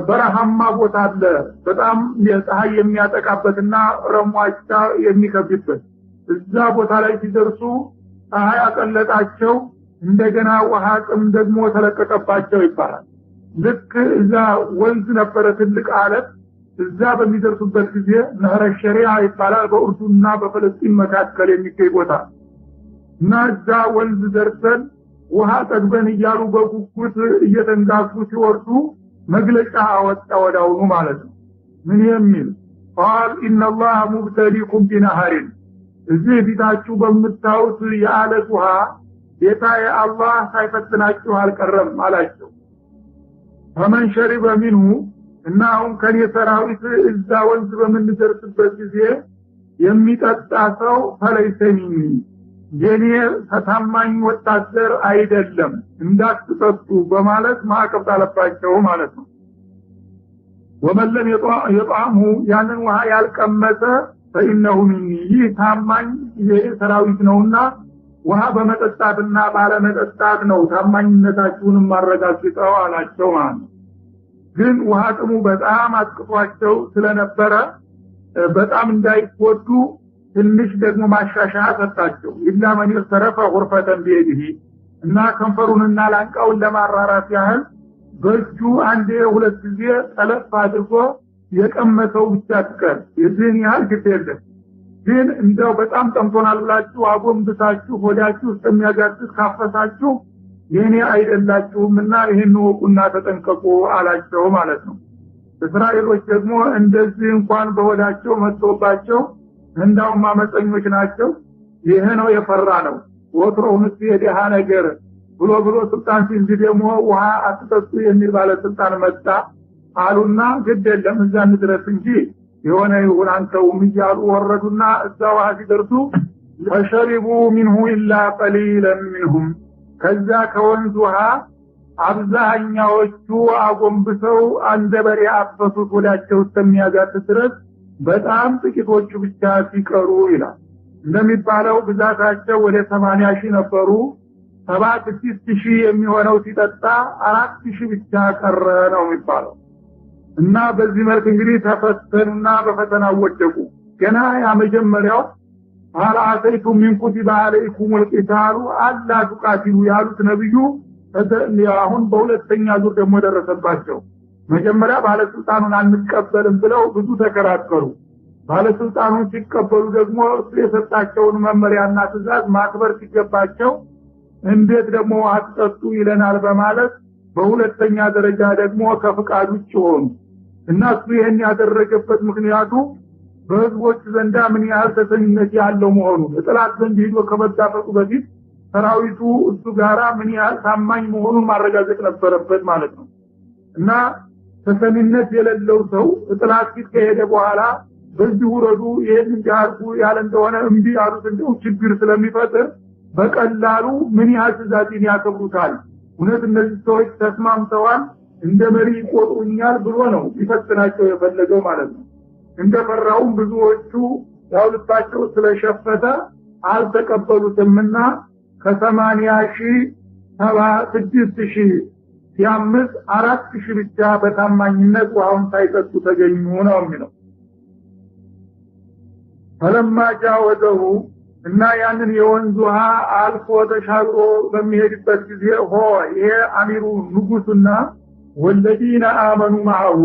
በረሃማ ቦታ አለ በጣም የፀሐይ የሚያጠቃበትና ረሟጫ የሚከብበት እዛ ቦታ ላይ ሲደርሱ ፀሐይ አቀለጣቸው እንደገና ውሃ ጥም ደግሞ ተለቀቀባቸው ይባላል። ልክ እዛ ወንዝ ነበረ ትልቅ አለት እዛ በሚደርሱበት ጊዜ ነህረ ሸሪዓ ይባላል በኡርዱና በፍልስጤም መካከል የሚገኝ ቦታ እና እዛ ወንዝ ደርሰን ውሃ ጠግበን እያሉ በጉጉት እየተንጋፉ ሲወርዱ መግለጫ አወጣ ወዳውኑ ማለት ነው። ምን የሚል قال ان الله مبتليكم بنهر እዚህ ፊታችሁ በምታዩት የአለት ውሃ ጌታዬ አላህ ሳይፈትናችሁ አልቀረም አላቸው። ፈመን ሸሪበ ሚንሁ እና አሁን ከኔ ሰራዊት እዛ ወንዝ በምንደርስበት ጊዜ የሚጠጣ ሰው ፈለይሰኒ የኔ ታማኝ ወታደር አይደለም እንዳትጠጡ በማለት ማዕቀብ ጣለባቸው ማለት ነው። ወመለም የጣዕሙ ያንን ውሃ ያልቀመሰ ፈኢነሁ ሚኒ ይህ ታማኝ የሰራዊት ነውና ውሃ በመጠጣትና ባለመጠጣት ነው ታማኝነታችሁን ማረጋግጠው አላቸው ማለት ነው። ግን ውሃ ጥሙ በጣም አጥቅቷቸው ስለነበረ በጣም እንዳይጎዱ ትንሽ ደግሞ ማሻሻያ ሰጣቸው። ኢላ ማን ይተረፈ ጉርፈተን ቢይዲሂ እና ከንፈሩንና ላንቃውን ለማራራት ያህል በእጁ አንዴ ሁለት ጊዜ ጠለፍ አድርጎ የቀመሰው ብቻ ትቀር የዚህን ያህል ግዴለ። ግን እንደው በጣም ጠምቶናል ብላችሁ አጎንብሳችሁ ሆዳችሁ እስከሚያጋጥጥ ካፈሳችሁ የኔ አይደላችሁምና ይሄን ወቁና ተጠንቀቁ አላቸው ማለት ነው። እስራኤሎች ደግሞ እንደዚህ እንኳን በሆዳቸው መጥቶባቸው እንዳውም አመፀኞች ናቸው። ይሄ ነው የፈራ ነው ወትሮውንስ የደሃ ነገር ብሎ ስልጣን ሲይዝ ደግሞ ውሃ አትጠጡ የሚል ባለስልጣን መጣ አሉና ግድ የለም እዛ እንድረስ እንጂ የሆነ ይሁን አንተውም እያሉ ወረዱና እዛ ውሃ ሲደርሱ ፈሸሪቡ ሚንሁ ኢላ ቀሊለን ሚንሁም ከዛ ከወንዝ ውሃ አብዛኛዎቹ አጎንብሰው አንደበሬ አፈሱት ወዳቸው እስከሚያጋጥ ድረስ በጣም ጥቂቶቹ ብቻ ሲቀሩ ይላል። እንደሚባለው ብዛታቸው ወደ 80,000 ነበሩ። 76,000 የሚሆነው ሲጠጣ 4,000 ብቻ ቀረ ነው የሚባለው። እና በዚህ መልክ እንግዲህ ተፈተኑና በፈተና ወደቁ። ገና ያ መጀመሪያው አላአተይቱ ሚን ኩቲባ አለይኩም القتال አላ ተቃቲሉ ያሉት ነብዩ አሁን በሁለተኛ ዙር ደግሞ ደረሰባቸው። መጀመሪያ ባለስልጣኑን አንቀበልም ብለው ብዙ ተከራከሩ። ባለስልጣኑን ሲቀበሉ ደግሞ የሰጣቸውን መመሪያና ትእዛዝ ማክበር ሲገባቸው እንዴት ደግሞ አትጠጡ ይለናል በማለት በሁለተኛ ደረጃ ደግሞ ከፍቃድ ውጭ ሆኑ። እና እሱ ይሄን ያደረገበት ምክንያቱ በህዝቦች ዘንዳ ምን ያህል ተሰሚነት ያለው መሆኑ ጥላት ዘንድ ሄዶ ከመጋፈጡ በፊት ሰራዊቱ እሱ ጋራ ምን ያህል ታማኝ መሆኑን ማረጋገጥ ነበረበት ማለት ነው። እና ተሰሚነት የሌለው ሰው ጥላት ፊት ከሄደ በኋላ በዚህ ወረዱ ይሄን ያርጉ ያለ እንደሆነ እምቢ ያሉት እንደው ችግር ስለሚፈጥር በቀላሉ ምን ያህል ትዕዛዝን ያከብሩታል እውነት እነዚህ ሰዎች ተስማምተዋል እንደ መሪ ይቆጥሩኛል ብሎ ነው ይፈትናቸው የፈለገው ማለት ነው። እንደፈራው ብዙዎቹ ያውልባቸው ስለሸፈተ አልተቀበሉትምና ከ80,000 76,000 ሲያምስ 4,000 ብቻ በታማኝነት ውሃውን ሳይጠጡ ተገኙ ነው የሚለው። ፈለማ ጃወዘሁ እና ያንን የወንዝ ውሃ አልፎ ተሻግሮ በሚሄድበት ጊዜ ይሄ አሚሩ ንጉሱና ወለዲና አመኑ ማሁ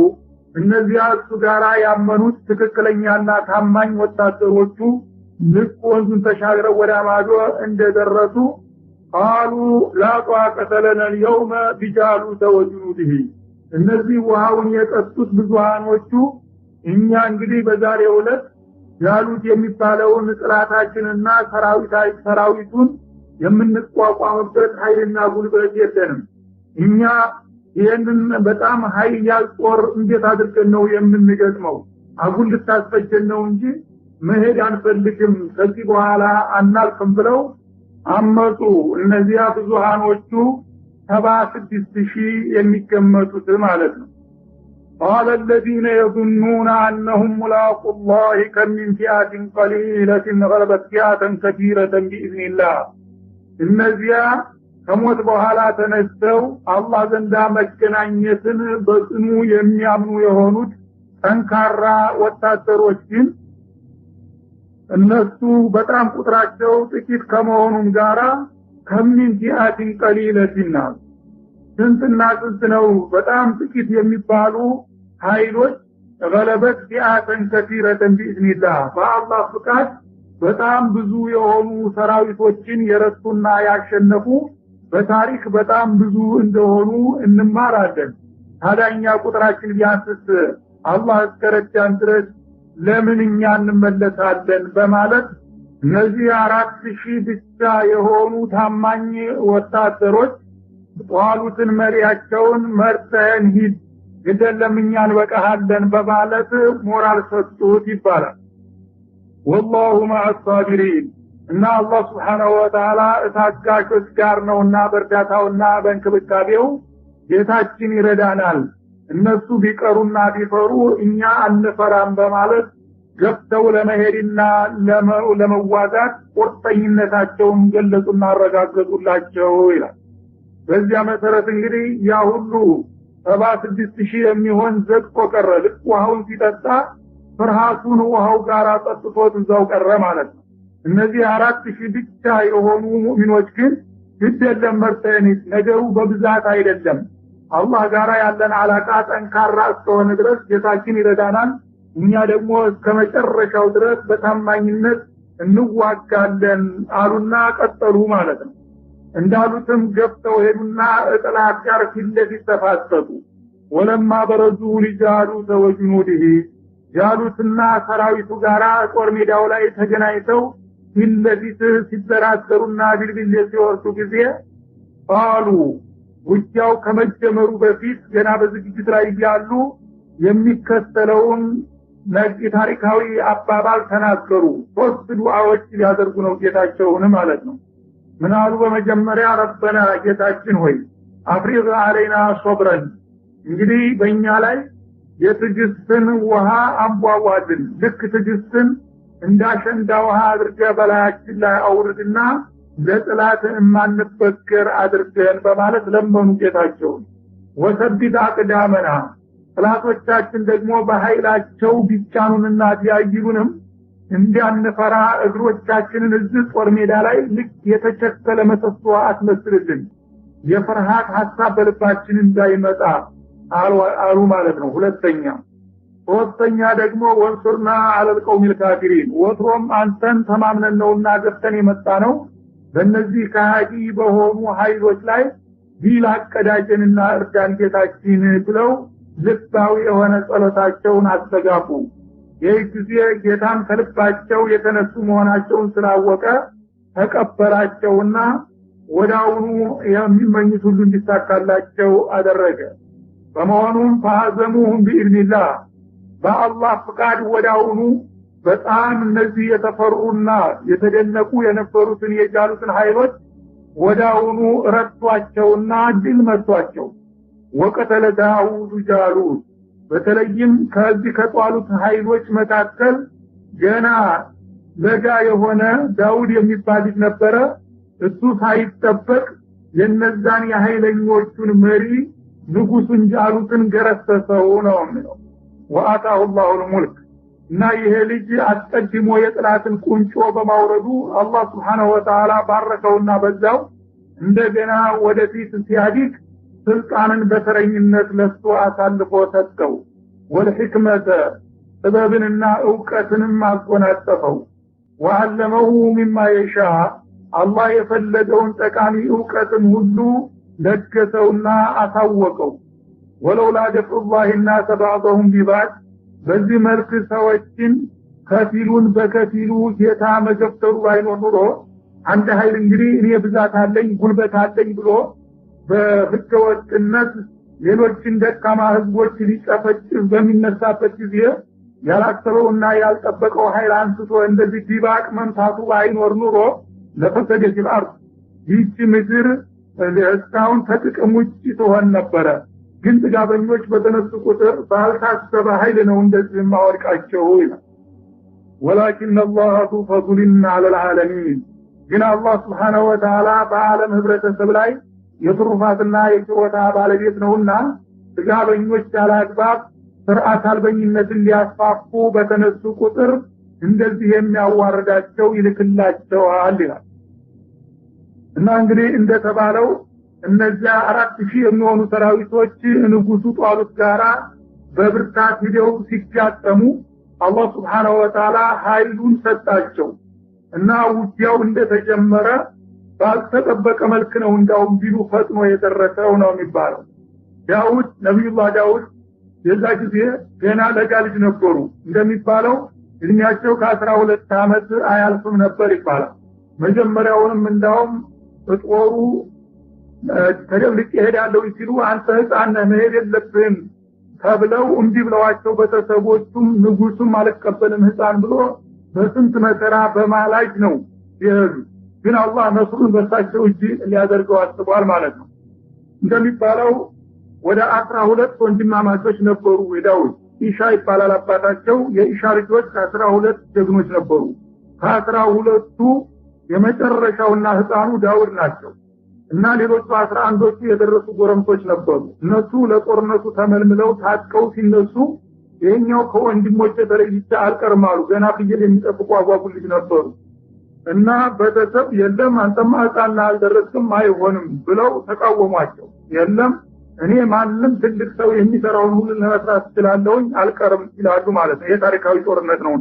እነዚያ እሱ ጋራ ያመኑት ትክክለኛና ታማኝ ወታደሮቹ ልክ ወንዙን ተሻግረው ወደ ማዶ እንደደረሱ ቃሉ ላ ጧቀተ ለና اليوم بجالوت وجنوده እነዚህ ውሃውን የጠጡት ብዙሃኖቹ እኛ እንግዲህ በዛሬው ዕለት ያሉት የሚባለውን ጥላታችንና ሰራዊቱን የምንቋቋምበት ኃይልና ጉልበት የለንም። እኛ ይሄንን በጣም ኃያል ጦር እንዴት አድርገን ነው የምንገጥመው? አጉል ልታስፈጀን ነው እንጂ መሄድ አንፈልግም ከዚህ በኋላ አናልፍም ብለው አመጡ እነዚያ ብዙሃኖቹ 76000 የሚገመቱት ማለት ነው قال الذين يظنون أنهم ملاقو الله كم من فئة قليلة غلبت فئة كثيرة بإذن الله እነዚያ ከሞት በኋላ ተነስተው አላህ ዘንዳ መገናኘትን በጽኑ የሚያምኑ የሆኑት ጠንካራ ወታደሮችን እነሱ በጣም ቁጥራቸው ጥቂት ከመሆኑም ጋራ ከምን ፊአቲን ቀሊለቲና ስንትና ስንት ነው በጣም ጥቂት የሚባሉ ኃይሎች ገለበት ፊአተን ከቲረተን ቢኢዝኒላህ በአላህ ፍቃድ በጣም ብዙ የሆኑ ሰራዊቶችን የረቱና ያሸነፉ በታሪክ በጣም ብዙ እንደሆኑ እንማራለን። ታዲያኛ ቁጥራችን ቢያንስስ አላህ እስከረዳን ድረስ ለምን እኛ እንመለሳለን በማለት እነዚህ 4000 ብቻ የሆኑ ታማኝ ወታደሮች ጧሉትን መሪያቸውን መርተን ሂድ ግደለም እኛ እንበቃሃለን በማለት ሞራል ሰጡት ይባላል። والله مع الصابرين እና አላህ Subhanahu Wa Ta'ala ታጋሾች ጋር ነውና በርዳታውና በእንክብካቤው ጌታችን ይረዳናል እነሱ ቢቀሩና ቢፈሩ እኛ አንፈራም በማለት ገብተው ለመሄድና ለመዋጋት ቁርጠኝነታቸውን ገለጹና አረጋገጡላቸው ይላል። በዚያ መሰረት እንግዲህ ያ ሁሉ 76000 የሚሆን ዘግቶ ቀረ። ልክ ውሃውን ሲጠጣ ፍርሃቱን ውሃው ጋር ጠጥቶት እዛው ቀረ ማለት ነው። እነዚህ 4000 ብቻ የሆኑ ሙእሚኖች ግን ግደለም መርተን ነገሩ በብዛት አይደለም አላህ ጋር ያለን አላቃ ጠንካራ እስከሆነ ድረስ ጌታችን ይረዳናል እኛ ደግሞ እስከመጨረሻው ድረስ በታማኝነት እንዋጋለን አሉና ቀጠሉ ማለት ነው። እንዳሉትም ገብተው ሄዱና እጥላት ጋር ፊትለፊት ተፋጠጡ። ወለማ በረዙ ሊጃሉት ወጅኑዲሂ ጃሉትና ሰራዊቱ ጋራ ጦር ሜዳው ላይ ተገናኝተው ፊትለፊት ሲደራደሩና ቢልቢል ሲወርዱ ጊዜ ቃሉ ውጊያው ከመጀመሩ በፊት ገና በዝግጅት ላይ ያሉ የሚከተለውን ታሪካዊ አባባል ተናገሩ። 3 ዱዓዎች ሊያደርጉ ነው ጌታቸውን ማለት ነው። ምናሉ በመጀመሪያ ረበና ጌታችን ሆይ አፍሪግ አለይና ሶብረን እንግዲህ በእኛ ላይ የትዕግስትን ውሃ አንቧቧልን ልክ ትዕግስትን እንዳሸንዳ ውሃ አድርገህ በላያችን ላይ አውርድና ለጥላት ማንበገር አድርገን በማለት ለመኑ ጌታቸውን። ወሰቢት አቅዳመና ጥላቶቻችን ደግሞ በኃይላቸው ቢጫኑንና ቢያይሉንም እንዲያንፈራ እግሮቻችንን እዚህ ጦር ሜዳ ላይ ልክ የተቸከለ መሰሶ አስመስልልን የፍርሃት ሐሳብ በልባችን እንዳይመጣ አሉ ማለት ነው። ሁለተኛ ሶስተኛ ደግሞ ወንሱርና አለል ቀውሚል ካፊሪን ወትሮም አንተን ተማምነን ነውና ገፍተን የመጣ ነው በእነዚህ ከሃዲ በሆኑ ኃይሎች ላይ ዲል አቀዳጀንና እርዳን ጌታችን ብለው ልባዊ የሆነ ጸሎታቸውን አስተጋቡ። ይህ ጊዜ ጌታን ከልባቸው የተነሱ መሆናቸውን ስላወቀ ተቀበላቸውና ወዳውኑ የሚመኙት ሁሉ እንዲሳካላቸው አደረገ። በመሆኑም ፈአዘሙሁም ቢኢዝኒላህ በአላህ ፍቃድ ወዳውኑ በጣም እነዚህ የተፈሩና የተደነቁ የነበሩትን የጃሉትን ኃይሎች ወዳውኑ ረቷቸውና ድል መቷቸው። ወቀተለ ዳውድ ጃሉት በተለይም ከዚህ ከጧሉት ኃይሎች መካከል ገና ለጋ የሆነ ዳውድ የሚባል ልጅ ነበረ። እሱ ሳይጠበቅ የነዛን የኃይለኞቹን መሪ ንጉሱን ጃሉትን ገረሰሰው ነው የሚለው። ወአታሁ አላሁል ሙልክ እና ይሄ ልጅ አስቀድሞ የጥላትን ቁንጮ በማውረዱ አላህ Subhanahu Wa Ta'ala ባረከውና በዛው እንደገና ወደፊት ሲያድግ ስልጣንን በተረኝነት ለሱ አሳልፎ ሰጠው። ወልህክመተ ጥበብንና ዕውቀትንም አጎናጸፈው። ወአለመሁ ሚማ የሻ አላህ የፈለገውን ጠቃሚ ዕውቀትን ሁሉ ለገሰውና አሳወቀው። ወለውላ ደፍዑላህ الناس بعضهم ببعض በዚህ መልክ ሰዎችን ከፊሉን በከፊሉ ጌታ መገፍተሩ ባይኖር ኑሮ አንድ ኃይል እንግዲህ እኔ ብዛት አለኝ ጉልበት አለኝ ብሎ በህገወጥነት ሌሎችን ደካማ ህዝቦች ሊጨፈጭፍ በሚነሳበት ጊዜ ያላሰበውና ያልጠበቀው ኃይል አንስቶ እንደዚህ ዲባቅ መምታቱ ባይኖር ኑሮ ለፈሰደት الارض ይህች ምድር ለእስካሁን ተጥቅም ውጭ ትሆን ነበረ ግን ጥጋበኞች በተነሱ ቁጥር ባልታሰበ ኃይል ነው እንደዚህ ማወርቃቸው ይላል ولكن الله ذو فضل على العالمين ግን አላህ Subhanahu Wa Ta'ala በዓለም ህብረተሰብ ላይ የትሩፋትና የችሮታ ባለቤት ነውና ጥጋበኞች ያላግባብ ፍርሃት አልበኝነትን ሊያስፋፉ በተነሱ ቁጥር እንደዚህ የሚያዋርዳቸው ይልክላቸዋል ይላል እና እንግዲህ እንደተባለው እነዚያ 4000 የሚሆኑ ሰራዊቶች ንጉሱ ጧሉት ጋራ በብርታት ሂደው ሲጋጠሙ አላህ Subhanahu Wa Ta'ala ኃይሉን ሰጣቸው እና ውጊያው እንደተጀመረ ባልተጠበቀ መልክ ነው እንዳውም ቢሉ ፈጥኖ የደረሰው ነው የሚባለው ዳውድ ነብዩላህ ዳውድ የዛ ጊዜ ገና ለጋ ልጅ ነበሩ እንደሚባለው እድሜያቸው ከ12 አመት አያልፍም ነበር ይባላል መጀመሪያውንም እንዳውም ጦሩ ተደብልቅ ይሄዳለው ሲሉ አንተ ህፃን ነህ መሄድ የለብህም ተብለው እንዲህ ብለዋቸው በተሰቦቹም ንጉሱም አልቀበልም ህፃን ብሎ በስንት መከራ በማላጅ ነው ይሄዱ ግን አላህ ነስሩን በሳቸው እጅ ሊያደርገው አስቧል ማለት ነው እንደሚባለው ወደ 12 ወንድማማቾች ነበሩ የዳውድ ኢሻ ይባላል አባታቸው የኢሻ ልጆች 12 ጀግኖች ነበሩ ከ12ቱ የመጨረሻውና ህፃኑ ዳውድ ናቸው እና ሌሎቹ 11ዎቹ የደረሱ ጎረምሶች ነበሩ እነሱ ለጦርነቱ ተመልምለው ታጥቀው ሲነሱ የኛው ከወንድሞች ተለይቻ አልቀርማሉ ገና ፍየል የሚጠብቁ አጓጉል ልጅ ነበሩ እና በተሰብ የለም አንተማ ህፃን አልደረስክም አይሆንም ብለው ተቃወሟቸው የለም እኔ ማንንም ትልቅ ሰው የሚሰራውን ሁሉ ለመስራት ይችላልኝ አልቀርም ይላሉ ማለት ነው የታሪካዊ ጦርነት ነው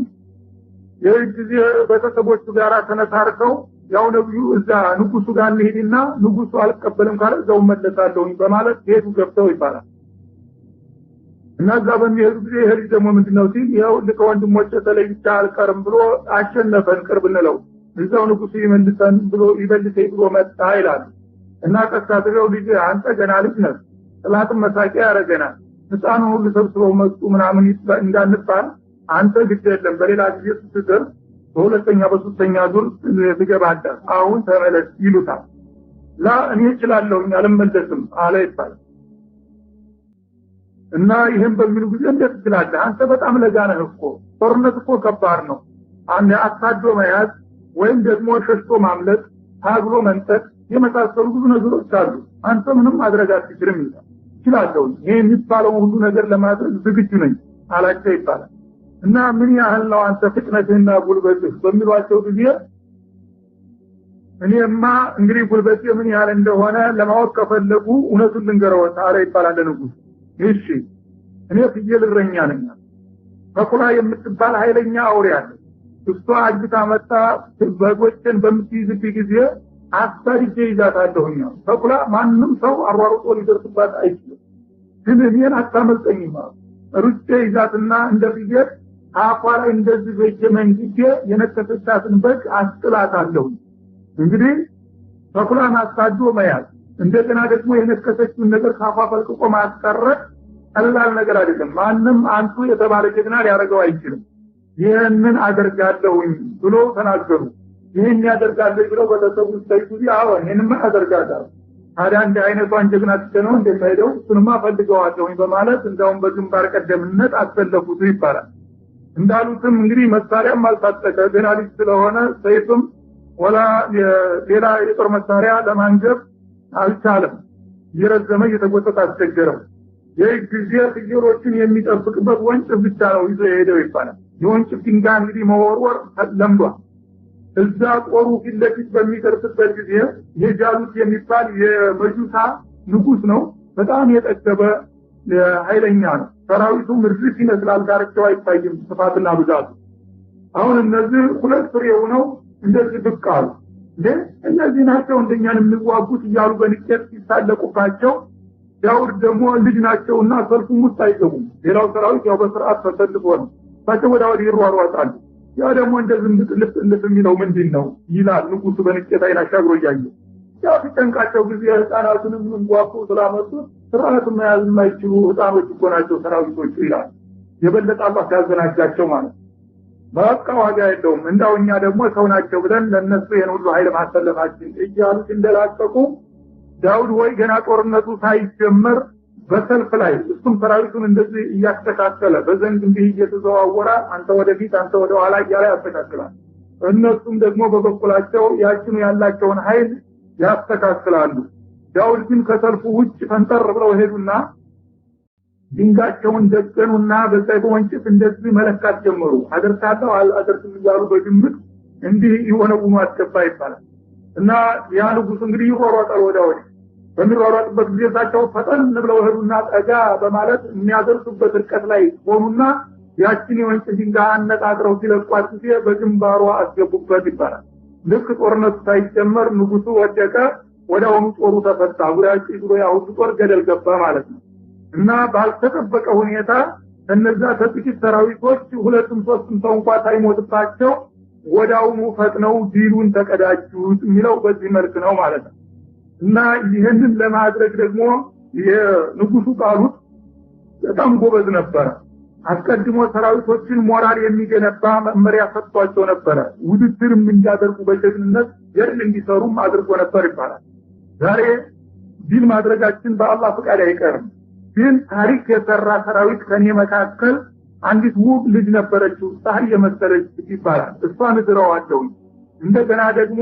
የጊዜ በተሰቦቹ ጋራ ተነሳርከው ያው ነብዩ እዛ ንጉሱ ጋር እንሄድና ንጉሱ አልቀበልም ካለ እዛው መለሳለሁኝ በማለት ሄዱ ገብተው ይባላል እና እዛ በሚሄዱ ጊዜ ይሄ ደግሞ ምንድነው ሲል ያው ለወንድሞች ተለይቻ አልቀርም ብሎ አሸነፈን ቅርብ እንለው እዛው ንጉሱ ይመልሰን ብሎ ይበልሰይ ብሎ መጣ ይላል እና ከሳተው ልጅ አንተ ገና ልጅ ነህ ጥላትም መሳቂያ ያረገናል ህፃኑ ሁሉ ሰብስበው መጡ ምናምን እንዳንባል አንተ ግድ የለም በሌላ ጊዜ ስትደርስ በሁለተኛ በሶስተኛ ዙር ትገባለህ አሁን ተመለስ ይሉታል ላ እኔ እችላለሁ አልመለስም አለ ይባላል እና ይሄን በሚሉ ጊዜ እንዴት ትችላለህ አንተ በጣም ለጋ ነህ እኮ ጦርነት እኮ ከባድ ነው አንተ አሳዶ መያዝ ወይም ደግሞ ሸሽቶ ማምለጥ ታግሎ መንጠቅ የመሳሰሉ ብዙ ነገሮች አሉ አንተ ምንም ማድረግ አትችልም ይችላልው ይሄ የሚባለው ሁሉ ነገር ለማድረግ ዝግጁ ነኝ አላቸው ይባላል እና ምን ያህል ነው አንተ ፍጥነትና ጉልበትህ በሚሏቸው ጊዜ እኔማ እንግዲህ ጉልበቴ ምን ያህል እንደሆነ ለማወቅ ከፈለጉ እውነቱን ልንገረው አለ ይባላል ንጉስ እሺ እኔ ፍየል እረኛ ነኝ ተኩላ የምትባል ኃይለኛ አውሬ አለ እሷ አግታ መጣ በጎችን በምትይዝብኝ ጊዜ አስተርጄ ይዛታለሁኝ ተኩላ ማንንም ሰው አሯሩጦ ሊደርስባት አይችልም ግን እኔን አታመልጠኝም ሩጬ ይዛትና እንደ ፍየል አፏ ላይ እንደዚህ በጀመንግጄ የነከሰቻትን በግ አስጥላታለሁ እንግዲህ ተኩላን አሳዶ መያዝ እንደገና ደግሞ የነከሰችውን ነገር ካፏ ፈልቅቆ ማስቀረት ቀላል ነገር አይደለም ማንም አንቱ የተባለ ጀግና ሊያደርገው አይችልም ይሄንን አደርጋለሁኝ ብሎ ተናገሩ ይሄን ያደርጋል ብለው በተሰቡ ሳይቱዚ አዎ ይሄንማ አደርጋለሁ ታዲያ እንደ አይነቷን ጀግና ተነው እንደማይደው እሱንማ ፈልገዋለሁኝ በማለት እንደውም በግንባር ቀደምነት አሰለፉት ይባላል እንዳሉትም እንግዲህ መሳሪያም አልታጠቀ ገና ልጅ ስለሆነ ሰይፍም ወላ ሌላ የጦር መሳሪያ ለማንገብ አልቻለም ይረዘመ የተጎተተ አስቸገረው የጊዜ ፍየሎችን የሚጠብቅበት ወንጭፍ ብቻ ነው ይዞ የሄደው ይባላል የወንጭፍ ድንጋይ እንግዲህ መወርወር ለምዷል እዛ ቆሩ ፊት ለፊት በሚደርስበት ጊዜ የጃሉት የሚባል የመጁሳ ንጉስ ነው በጣም የጠገበ ኃይለኛ ነው ሰራዊቱ ምርት ይመስላል ዳርቻው አይታይም ስፋትና ብዛቱ አሁን እነዚህ ሁለት ፍሬው ነው እንደዚህ ብቃሉ እነዚህ ናቸው እንደኛን የሚዋጉት እያሉ በንቀት ሲሳለቁባቸው ዳውድ ደግሞ ልጅ ናቸውና ሰልፉም ውስጥ አይገቡም ሌላው ሰራዊት ያው በስርዓት ተሰልፎ ነው ታቸው ወዳው ይሯሯጣሉ ያ ደግሞ እንደዚህ ልፍ የሚለው ምንድነው ይላል ንጉሱ በንቀት አይናሻግሮ ያያየ ያ ሲጠንቃቸው ጊዜ ህፃናቱንም እንጓቁ ስላመጡ ስርዓት መያዝ የማይችሉ ህፃኖች እኮ ናቸው ሰራዊቶቹ ይላል የበለጠ አላህ ያዘናጃቸው ማለት በቃ ዋጋ የለውም እንዳው እኛ ደግሞ ሰው ናቸው ብለን ለነሱ ይሄን ሁሉ ኃይል ማሰለፋችን እያሉ እንደላቀቁ ዳውድ ወይ ገና ጦርነቱ ሳይጀመር በሰልፍ ላይ እሱም ሰራዊቱን እንደዚህ እያስተካከለ በዘንግ እንዲህ እየተዘዋወረ አንተ ወደፊት አንተ ወደ ኋላ እያለ ያስተካክላል። እነሱም ደግሞ በበኩላቸው ያችኑ ያላቸውን ኃይል ያስተካክላሉ። ዳውድ ግን ከሰልፉ ውጭ ፈንጠር ብለው ሄዱና ድንጋቸውን ደቀኑና በዛ በወንጭፍ እንደዚህ መለካት ጀመሩ። አደርሳለሁ አልአደርስም እያሉ በግምት እንዲህ ይሆነውኑ አስገባ ይባላል። እና ያ ንጉስ እንግዲህ ይሮጣል ወዳውድ በሚሮጣበት ጊዜ እሳቸው ፈጠን ብለው ሄዱና ጠጋ በማለት የሚያደርሱበት ርቀት ላይ ሆኑና ያችን የወንጭፍ ድንጋይ አነጣጥረው ሲለቋት ጊዜ በግንባሯ አስገቡበት ይባላል። ልክ ጦርነቱ ሳይጀመር ንጉሱ ወደቀ። ወዳውኑ ጦሩ ተፈታ። ጉዳጭ ብሎ ያው ጦር ገደል ገባ ማለት ነው። እና ባልተጠበቀ ሁኔታ እነዛ ጥቂት ሰራዊቶች ሁለቱም ሶስቱም ሰው እንኳን ሳይሞትባቸው ወዳውኑ ፈጥነው ዲሉን ተቀዳጁት የሚለው በዚህ መልክ ነው ማለት ነው። እና ይሄንን ለማድረግ ደግሞ የንጉሱ ጣሉት በጣም ጎበዝ ነበር። አስቀድሞ ሰራዊቶችን ሞራል የሚገነባ መመሪያ ሰጥቷቸው ነበር። ውድድርም እንዲያደርጉ በጀግንነት ገድል እንዲሰሩም አድርጎ ነበር ይባላል። ዛሬ ዲል ማድረጋችን በአላህ ፈቃድ አይቀርም። ግን ታሪክ የሰራ ሰራዊት ከኔ መካከል አንዲት ውብ ልጅ ነበረችው ፀሐይ የመሰለች ይባላል። እሷን እድረዋለሁ እንደገና ደግሞ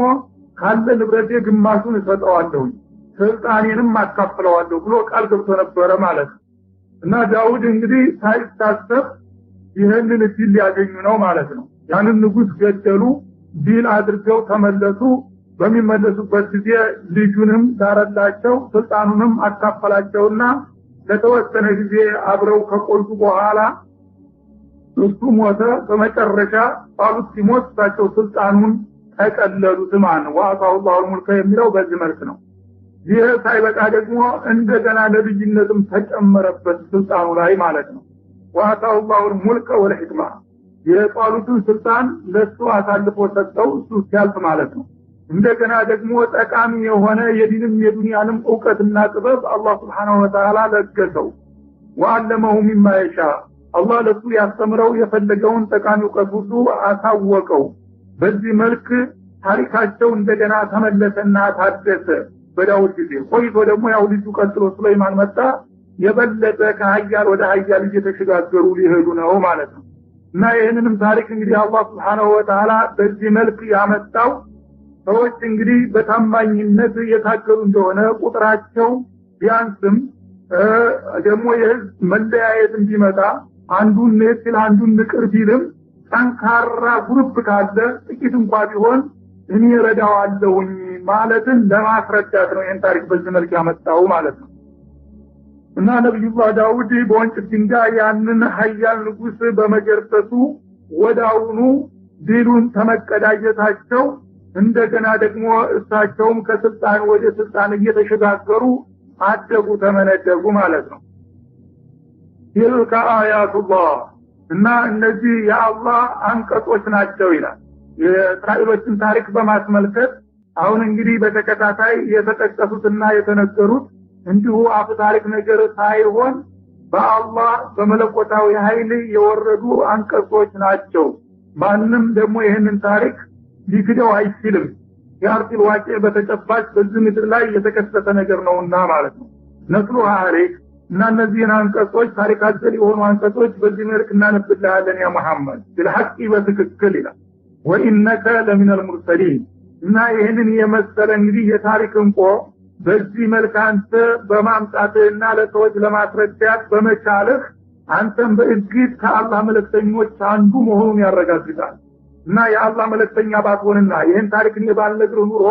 ካለ ንብረቴ ግማሹን እሰጠዋለሁ ስልጣኔንም አካፍለዋለሁ ብሎ ቃል ገብቶ ነበር ማለት ነው። እና ዳውድ እንግዲህ ሳይታሰብ ይሄንን እድል ሊያገኙ ነው ማለት ነው። ያንን ንጉስ ገደሉ። ዲል አድርገው ተመለሱ። በሚመለሱበት ጊዜ ልጁንም ዳረላቸው ስልጣኑንም አካፈላቸውና ለተወሰነ ጊዜ አብረው ከቆዩ በኋላ እሱ ሞተ። በመጨረሻ ጣሉት ሲሞት ታቸው ስልጣኑን ተቀለሉት ማለት ነው። ወአጣሁ አላሁ ሙልከ የሚለው በዚህ መልክ ነው። ይህ ሳይበቃ ደግሞ እንደገና ነብይነትም ተጨመረበት ስልጣኑ ላይ ማለት ነው። ወአጣሁ አላሁ ሙልከ ወልሂክማ የጣሉትን ስልጣን ለሱ አሳልፎ ሰጠው እሱ ሲያልፍ ማለት ነው። እንደገና ደግሞ ጠቃሚ የሆነ የዲንም የዱንያንም ዕውቀትና ጥበብ አላህ Subhanahu Wa Ta'ala ለገሰው። ወአለመሁ ሚማ ይሻ አላህ ለሱ ያስተምረው የፈለገውን ጠቃሚ ዕውቀት ሁሉ አሳወቀው። በዚህ መልክ ታሪካቸው እንደገና ተመለሰና ታደሰ። በዳውድ ጊዜ ቆይቶ ደግሞ ያው ልጁ ቀጥሎ ሱለይማን መጣ። የበለጠ ከሀያል ወደ ሀያል እየተሸጋገሩ ሊሄዱ ነው ማለት ነው። እና ይህንንም ታሪክ እንግዲህ አላህ Subhanahu Wa Ta'ala በዚህ መልክ ያመጣው ሰዎች እንግዲህ በታማኝነት የታገሉ እንደሆነ ቁጥራቸው ቢያንስም ደግሞ የህዝብ መለያየት እንዲመጣ አንዱን ነጥል አንዱን ንቅር ቢልም ጠንካራ ግሩፕ ካለ ጥቂት እንኳን ቢሆን እኔ ረዳዋለሁኝ ማለትን ለማስረዳት ነው ይህን ታሪክ በዚህ መልክ ያመጣው ማለት ነው። እና ነብዩላህ ዳውድ በወንጭፍ ድንጋይ ያንን ሀያል ንጉስ በመገርሰሱ ወዳውኑ ዲሉን ተመቀዳጀታቸው እንደገና ደግሞ እሳቸውም ከስልጣን ወደ ስልጣን እየተሸጋገሩ አደጉ ተመነደጉ ማለት ነው። ይልካ አያቱላህ እና እነዚህ የአላህ አንቀጾች ናቸው ይላል። የእስራኤሎችን ታሪክ በማስመልከት አሁን እንግዲህ በተከታታይ የተጠቀሱትና የተነገሩት እንዲሁ አፍ ታሪክ ነገር ሳይሆን በአላህ በመለኮታዊ ኃይል የወረዱ አንቀጾች ናቸው። ማንም ደግሞ ይህንን ታሪክ ሊክደው አይችልም። ያርቲል ዋቂ በተጨባጭ በዚህ ምድር ላይ የተከሰተ ነገር ነውና ማለት ነው። ነጥሩ ታሪክ እና እነዚህን አንቀጾች ታሪክ አዘል የሆኑ አንቀጾች በዚህ መልክ እናነብልሃለን ያ መሐመድ بالحق በትክክል ይላል። ወኢነከ ለሚነል ሙርሰሊን እና ይህንን የመሰለ እንግዲህ የታሪክ እንቆ በዚህ መልክ አንተ በማምጣትና ለሰዎች ለማስረዳት በመቻልህ አንተም በእርግጥ ከአላህ መልእክተኞች አንዱ መሆኑን ያረጋግጣል። እና የአላህ መልእክተኛ ባትሆንና ይህን ታሪክ ባልነግር ኑሮ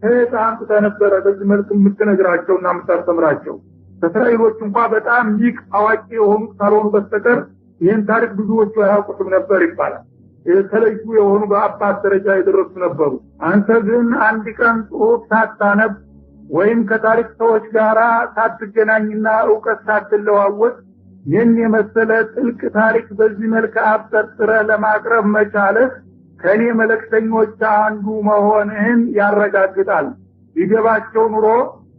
ህፃን ተነበረ በዚህ መልክ የምትነግራቸውና የምታስተምራቸው እስራኤሎች እንኳን በጣም ሊቅ አዋቂ የሆኑ ካልሆኑ በስተቀር ይህን ታሪክ ብዙዎቹ አያውቁትም ነበር ይባላል። የተለዩ የሆኑ በአባት ደረጃ የደረሱ ነበሩ። አንተ ግን አንድ ቀን ጽሑፍ ሳታነብ ወይም ከታሪክ ሰዎች ጋር ሳትገናኝና ዕውቀት ሳትለዋወጥ ይህን የመሰለ ጥልቅ ታሪክ በዚህ መልክ አብጠርጥረ ለማቅረብ መቻልህ ከኔ መልእክተኞች አንዱ መሆንህን ያረጋግጣል። ይገባቸው ኑሮ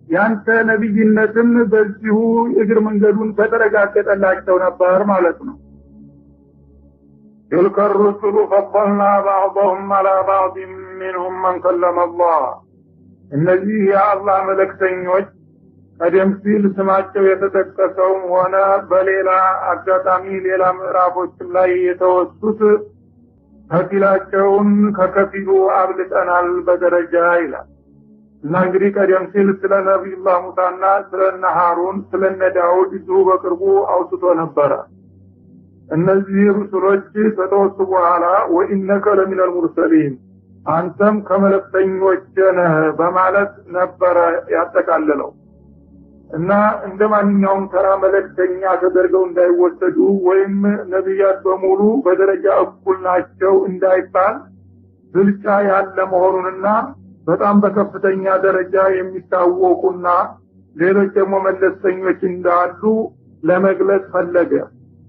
ያንተ ነብይነትም በዚሁ እግር መንገዱን በተረጋገጠላቸው ነበር ማለት ነው። تلك الرسل فضلنا بعضهم على بعض منهم من كلم الله እነዚህ የአላህ መልእክተኞች ቀደም ሲል ስማቸው የተጠቀሰውም ሆነ በሌላ አጋጣሚ ሌላ ምዕራፎችም ላይ የተወሱት ከፊላቸውን ከከፊሉ አብልጠናል በደረጃ ይላል እና እንግዲህ ቀደም ሲል ስለ ነብዩላህ ሙሳና ስለ ሃሩን ስለ ዳውድ በቅርቡ አውስቶ ነበር እነዚህ ሩሱሎች ከተወሱ በኋላ ወኢነከ ለሚነል ሙርሰሊን አንተም ከመልእክተኞች ነህ በማለት ነበር ያጠቃለለው እና እንደማንኛውም ተራ መልእክተኛ ተደርገው እንዳይወሰዱ ወይም ነብያት በሙሉ በደረጃ እኩል ናቸው እንዳይባል ብልጫ ያለ መሆኑንና በጣም በከፍተኛ ደረጃ የሚታወቁና ሌሎች ደግሞ መለስተኞች እንዳሉ ለመግለጽ ፈለገ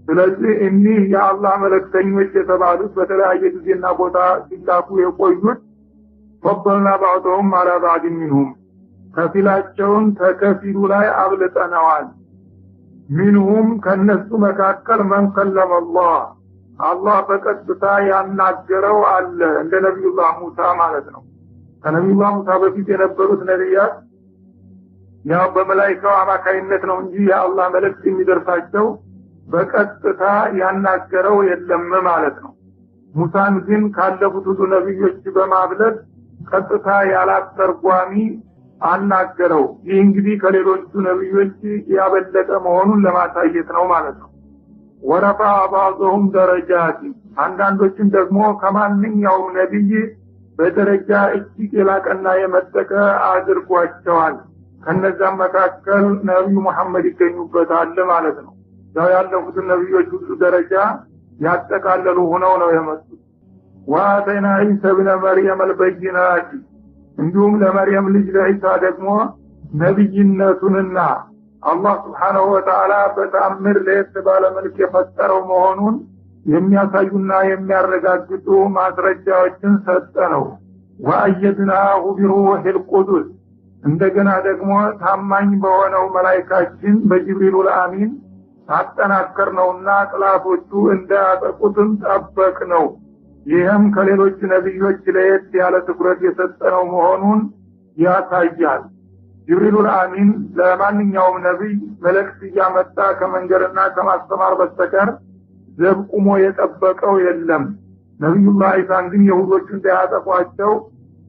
ስለዚህ እኒህ የአላህ መልእክተኞች የተባሉት በተለያየ ጊዜና ቦታ ሲላኩ የቆዩት ፈضلنا بعضهم على بعض منهم ከፊላቸውን ተከፊሉ ላይ አብልጠናል منهم ከነሱ መካከል من كلم الله አላህ በቀጥታ ያናገረው አለ እንደ ነብዩላህ ሙሳ ማለት ነው ከነብዩላህ ሙሳ በፊት የነበሩት ነብያት ያው በመላእክቱ አማካይነት ነው እንጂ የአላህ መልእክት የሚደርሳቸው በቀጥታ ያናገረው የለም ማለት ነው ሙሳን ግን ካለፉት ሁሉ ነብዮች በማብለጥ ቀጥታ ያላተርጓሚ አናገረው ይህ እንግዲህ ከሌሎቹ ነብዮች ያበለጠ መሆኑን ለማሳየት ነው ማለት ነው ወረፋ بعضهم درجات አንዳንዶችም ደግሞ ከማንኛውም ነብይ በደረጃ እጅግ የላቀና የመጠቀ አድርጓቸዋል ከነዛም መካከል ነብዩ መሐመድ ይገኙበታል ማለት ነው ያው ያለፉት ነብዮች ሁሉ ደረጃ ያጠቃለሉ ሆነው ነው የመጡት ወአተና ኢሳ ኢብነ መርየም አልበይናት እንዲሁም ለመርየም ልጅ ለኢሳ ደግሞ ነብይነቱንና አላህ Subhanahu Wa Ta'ala በተአምር ለየት ባለ መልክ የፈጠረው መሆኑን የሚያሳዩና የሚያረጋግጡ ማስረጃዎችን ሰጠነው ወአየድናሁ ቢሩሂል ቁዱስ እንደገና ደግሞ ታማኝ በሆነው መላእክታችን በጅብሪል አሚን አጠናከርነውና ጥላቶቹ እንዳያጠቁትም ጠበቅነው ይህም ከሌሎች ነብዮች ለየት ያለ ትኩረት የሰጠነው መሆኑን ያሳያል ጅብሪል አሚን ለማንኛውም ነብይ መልእክት ያመጣ ከመንገርና ከማስተማር በስተቀር ዘብቁሞ የጠበቀው የለም ነብዩላህ ኢሳን ግን የሁዶቹ እንዳያጠቋቸው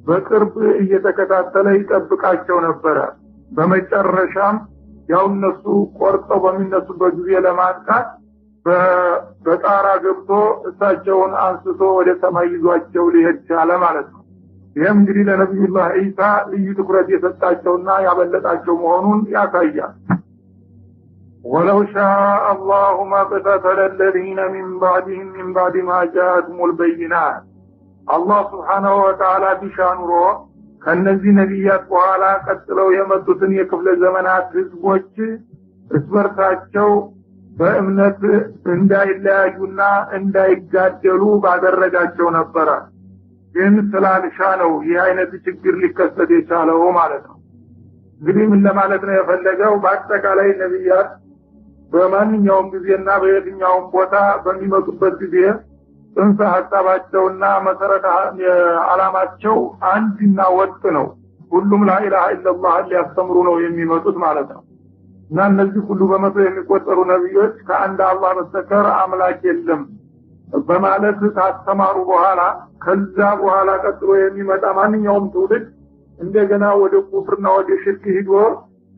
በቅርብ እየተከታተለ ይጠብቃቸው ነበር በመጨረሻም ያው እነሱ ቆርጠው በሚነሱበት ጊዜ ለማጥቃት በጣራ ገብቶ እሳቸውን አንስቶ ወደ ሰማይ ይዟቸው ሊሄድ ቻለ ማለት ነው ይህም እንግዲህ ለነብዩላህ ኢሳ ልዩ ትኩረት የሰጣቸውና ያበለጣቸው መሆኑን ያሳያል ولو شاء الله ما قتل الذين من بعدهم من بعد ما جاءتهم البينات الله سبحانه وتعالى بشانه ከነዚህ ነብያት በኋላ ቀጥለው የመጡትን የክፍለ ዘመናት ህዝቦች እስበርታቸው በእምነት እንዳይለያዩና እንዳይጋደሉ ባደረጋቸው ነበር ግን ስላልሻ ነው ይህ አይነት ችግር ሊከሰት የቻለው ማለት ነው እንግዲህ ምን ለማለት ነው የፈለገው በአጠቃላይ ነብያት በማንኛውም ጊዜና በየትኛውም ቦታ በሚመጡበት ጊዜ ጽንሰ ሐሳባቸውና መሰረተ ዓላማቸው አንድና ወጥ ነው ሁሉም ላኢላሃ ኢላላህ ሊያስተምሩ ነው የሚመጡት ማለት ነው እና እነዚህ ሁሉ በመቶ የሚቆጠሩ ነብዮች ከአንድ አላህ በስተቀር አምላክ የለም በማለት ታስተማሩ በኋላ ከዛ በኋላ ቀጥሎ የሚመጣ ማንኛውም ትውልድ እንደገና ወደ ኩፍርና ወደ ሽርክ ሂዶ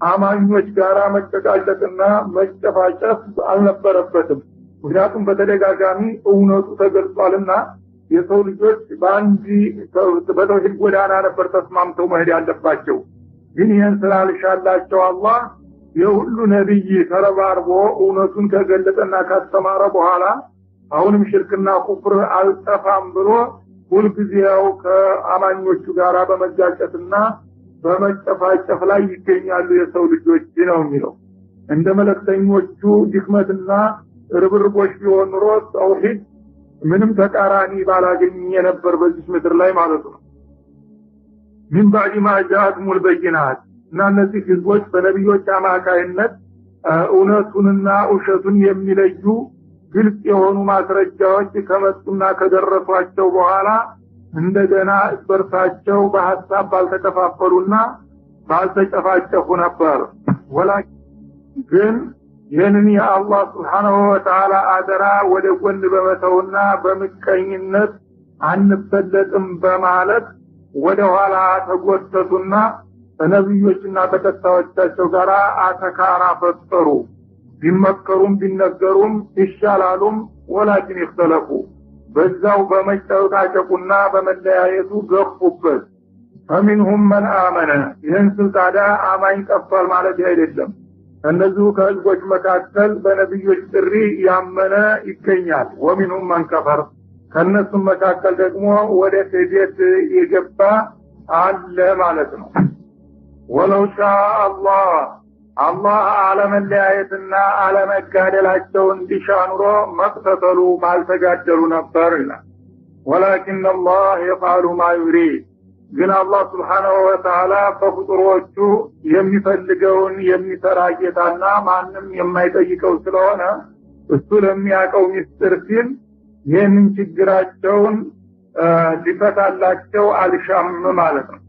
አማኞች ጋራ መጨቃጨቅና መጨፋጨፍ አልነበረበትም ምክንያቱም በተደጋጋሚ እውነቱ ተገልጿልና የሰው ልጆች በአንድ በተውሂድ ጎዳና ነበር ተስማምተው መሄድ ያለባቸው ግን ይህን ስላልሻላቸው አላህ የሁሉ ነብይ ተረባርቦ እውነቱን ከገለጠና ካስተማረ በኋላ አሁንም ሽርክና ኩፍር አልጠፋም ብሎ ሁልጊዜው ከአማኞቹ ጋራ በመጋጨትና በመጨፋጨፍ ላይ ይገኛሉ የሰው ልጆች ነው የሚለው እንደ መልእክተኞቹ ድክመትና ርብርቦች ቢሆን ኑሮ ተውሂድ ምንም ተቃራኒ ባላገኘ ነበር በዚህ ምድር ላይ ማለት ነው من بعد ما جاءتهم البينات እና እነዚህ ህዝቦች በነብዮች አማካይነት እውነቱንና ውሸቱን የሚለዩ ግልጽ የሆኑ ማስረጃዎች ከመጡና ከደረሷቸው በኋላ እንደገና በርሳቸው በሐሳብ ባልተከፋፈሉና ባልተጨፋጨፉ ነበር። ግን ይህንን የአላህ Subhanahu Wa Ta'ala አደራ ወደ ጎን በመተውና በምቀኝነት አንበለጥም በማለት ወደ ኋላ ተጎተቱና ነብዮችና ተከታዮቻቸው ጋር አተካራ ፈጠሩ። ቢመከሩም ቢነገሩም ይሻላሉም ወላኪን ይختلፉ በዛው በመጨቃጨቁና በመለያየቱ ገፉበት። فمنهم من آمن ይህን ስልጣዳ አማኝ ጠፋል ማለት አይደለም። እነዚህ ከህዝቦች መካከል በነብዮች ጥሪ ያመነ ይገኛል። ومنهم من كفر ከነሱም መካከል ደግሞ ወደ ክህደት የገባ አለ ማለት ነው። ወለው ሻአ አላህ አለመለያየትና አለመጋደላቸው እንዲሻ ኑሮ መቅተተሉ ባልተጋደሉ ነበር ይላል። ወላኪን አላህ يفعل ما يريد ግን አላህ Subhanahu Wa Ta'ala በፍጡሮቹ የሚፈልገውን የሚሰራ ጌታና ማንም የማይጠይቀው ስለሆነ እሱ ለሚያውቀው ምስጢር ሲል ይህንን ችግራቸውን ሊፈታላቸው አልሻም ማለት ነው።